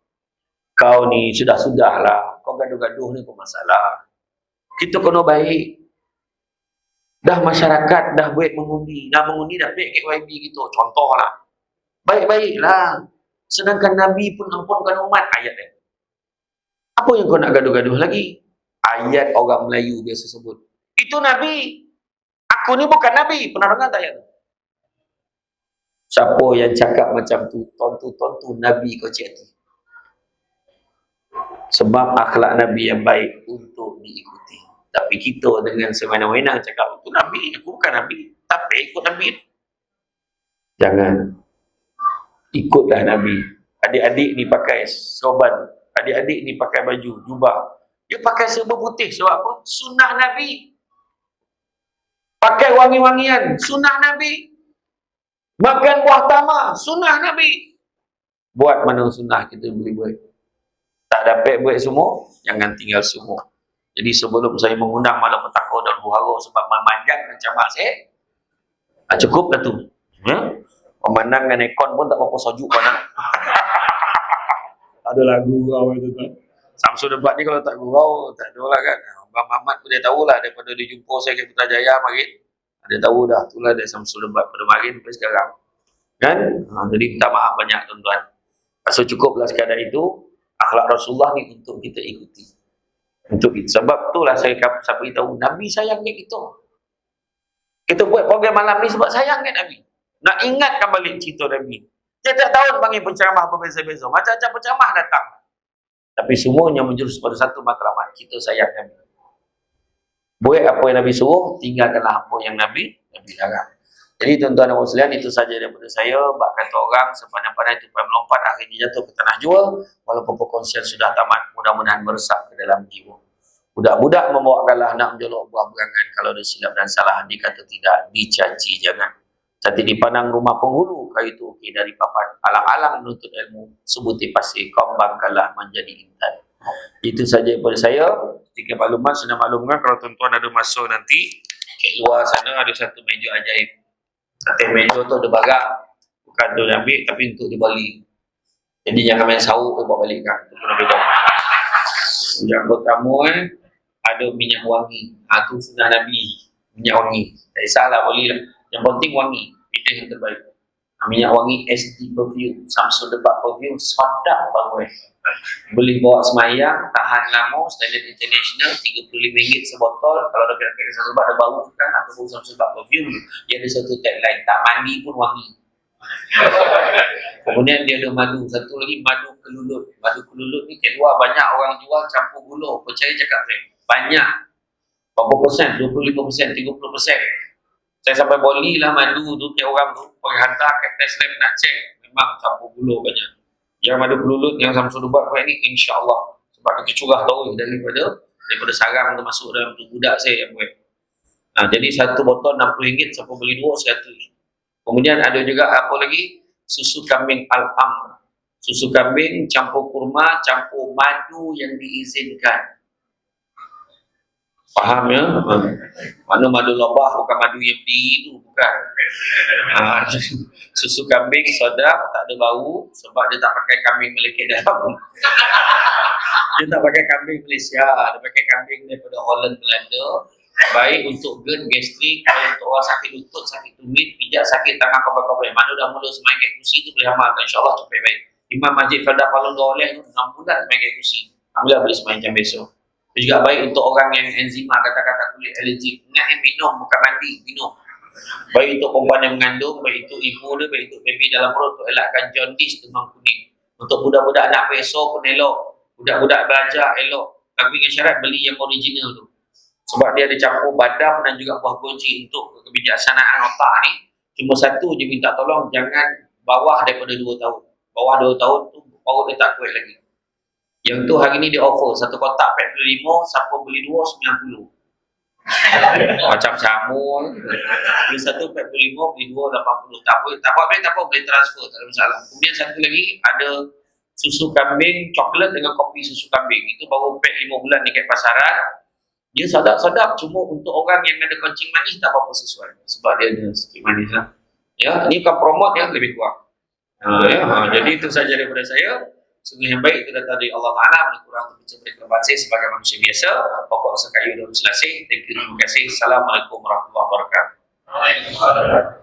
Kau ni sudah-sudahlah, kau gaduh-gaduh ni pun masalah. Kita kena baik. Dah masyarakat dah buat mengundi, dah baik KYB gitu, contohlah. Baik-baiklah. Sedangkan Nabi pun ampunkan umat, ayat ni. Apa yang kau nak gaduh-gaduh lagi? Ayat orang Melayu biasa sebut. Itu Nabi. Aku ni bukan Nabi. Pernah dengar tak ayat tu? Siapa yang cakap macam tu, tontu Nabi kau cik hati. Sebab akhlak Nabi yang baik untuk diikuti. Tapi kita dengan semena-mena cakap, itu Nabi, aku bukan Nabi. Tapi ikut Nabi. Jangan. Ikutlah Nabi. Adik-adik ni pakai sorban. Adik-adik ni pakai baju, jubah. Dia pakai serba putih. Sebab apa? Sunnah Nabi. Pakai wangi-wangian. Sunnah Nabi. Makan buah tamar. Sunnah Nabi. Buat mana sunnah kita boleh buat. Tak dapat buat semua, jangan tinggal semua. Jadi sebelum saya mengundang malapetaka dan buhara sebab memanjang ancaman saya, cukup dah tu. Memandangkan ekon pun tak apa-apa sojuk pun. Ada lagu kau itu kan. Samsul Debat ni kalau tak gurau, tak ada lah kan. Abang Mamat pun dia tahulah daripada dia jumpa saya ke Putrajaya marin. Dia tahu dah, itulah dia Samsul Debat pada marin sampai sekarang. Kan? Jadi minta maaf banyak tuan-tuan. So cukuplah sekadar itu. Akhlak Rasulullah ni untuk kita ikuti. Untuk itu. Sebab itulah saya beritahu, Nabi sayang kat kita. Kita buat program malam ni sebab sayang kat Nabi. Nak ingatkan balik cerita Nabi. Tiap-tiap tahun panggil penceramah berbeza-beza. Macam-macam penceramah datang. Tapi semuanya menjurus pada satu matlamat. Kita sayang Nabi. Buat apa yang Nabi suruh, tinggalkanlah apa yang Nabi larang. Jadi tuan-tuan dan muslimin, itu saja daripada saya. Bak kata orang, sepandai-pandai tupai melompat, akhirnya jatuh ke tanah jual. Walaupun perkongsian sudah tamat, mudah-mudahan meresap ke dalam jiwa. Budak-budak membawakanlah nak menjolok buah berangan. Kalau ada silap dan salah, dikata tidak, dicaci jangan. Cantik dipandang rumah penghulu, kayu itu okey dari papan. Alang-alang menuntut ilmu, sebutir pasir, kembangkanlah menjadi intan. Itu saja daripada saya. Tiga maklumat, senang maklumkan kalau tuan-tuan ada masa nanti, kat luar sana ada satu meja ajaib. Atas meja tu ada barang, bukan tu ambil tapi untuk dibalik. Jadi jangan main sauk ke bawa balik kan. Itu pun ada. Yang pertama ada minyak wangi. Tu sunnah Nabi. Minyak wangi. Tak kisahlah, boleh lah. Yang penting wangi. Itu yang terbaik. Minyak wangi SD perfume, Samsul Debat perfume, sedap bangun. Boleh bawa semayang, tahan lama, standard international, RM35 sebotol. Kalau dah kira-kira Samsul Debat dah bau kan, ataupun Samsul Debat perfume, dia ada satu tagline, tak mandi pun wangi. Kemudian dia ada madu, satu lagi madu kelulut. Madu kelulut ni kat luar banyak orang jual campur gula. Percaya cakap saya, banyak. Berapa persen? 25%, 30%. Saya sampai bolilah madu tu kat orang tu, pergi hantar kat test lab nak cek, memang campur gula banyak. Yang madu pelulut, yang Samsul buat ini, insya-Allah. Sebab kita curah tahu daripada sarang tu masuk dalam tu budak saya yang buat. Jadi satu botol RM60, siapa beli dua 100. Kemudian ada juga apa lagi? Susu kambing al-am. Susu kambing campur kurma, campur madu yang diizinkan. Faham ya? Mana madu lebah, bukan madu yang berdiri tu, bukan. Susu kambing sedap, tak ada bau, sebab dia tak pakai kambing melekit dalam. Dia tak pakai kambing Malaysia, dia pakai kambing daripada Holland, Belanda. Baik untuk GERD, gastrik, baik untuk orang sakit lutut, sakit tumit, pijak, sakit tangan, kabar-kabar. Mana dah mula semain kat kursi tu boleh amalkan, insyaAllah cepat baik. Imam Masjid Fardah Palung dah oleh tu 6 bulan semain kat kursi. Alhamdulillah boleh semain jam besok. Itu juga baik untuk orang yang enzima, kata-kata kulit alergik. Ingat minum, bukan mandi, minum. Baik untuk perempuan yang mengandung, baik untuk ibu dia, baik untuk baby dalam perut, untuk elakkan jaundice, demam kuning. Untuk budak-budak anak peso pun elok. Budak-budak belajar elok. Tapi dengan syarat beli yang original tu. Sebab dia ada campur badam dan juga buah kunci untuk kebijaksanaan otak ni. Cuma satu je minta tolong, jangan bawah daripada 2 tahun. Bawah 2 tahun tu baru dia tak kuat lagi. Yang tu hari ni dia offer satu kotak 45, siapa beli 2 90. Macam samul. Beli satu 45, beli 2 80. Tak apa boleh transfer, tak ada masalah. Kemudian satu lagi ada susu kambing coklat dengan kopi susu kambing. Itu baru pack 5 bulan dekat pasaran. Dia sedap-sedap, cuma untuk orang yang ada kencing manis tak apa-apa sesuai. Sebab dia ada sikit manis lah. Ya, ini bukan promote yang lebih kurang. Jadi itu saja daripada saya. Sungguh yang baik itu datang dari Allah Ta'ala. Kurang untuk bisa beri kebahagiaan sebagai manusia biasa. Pokok sekayu dan selasih. Terima kasih. Assalamualaikum warahmatullahi wabarakatuh.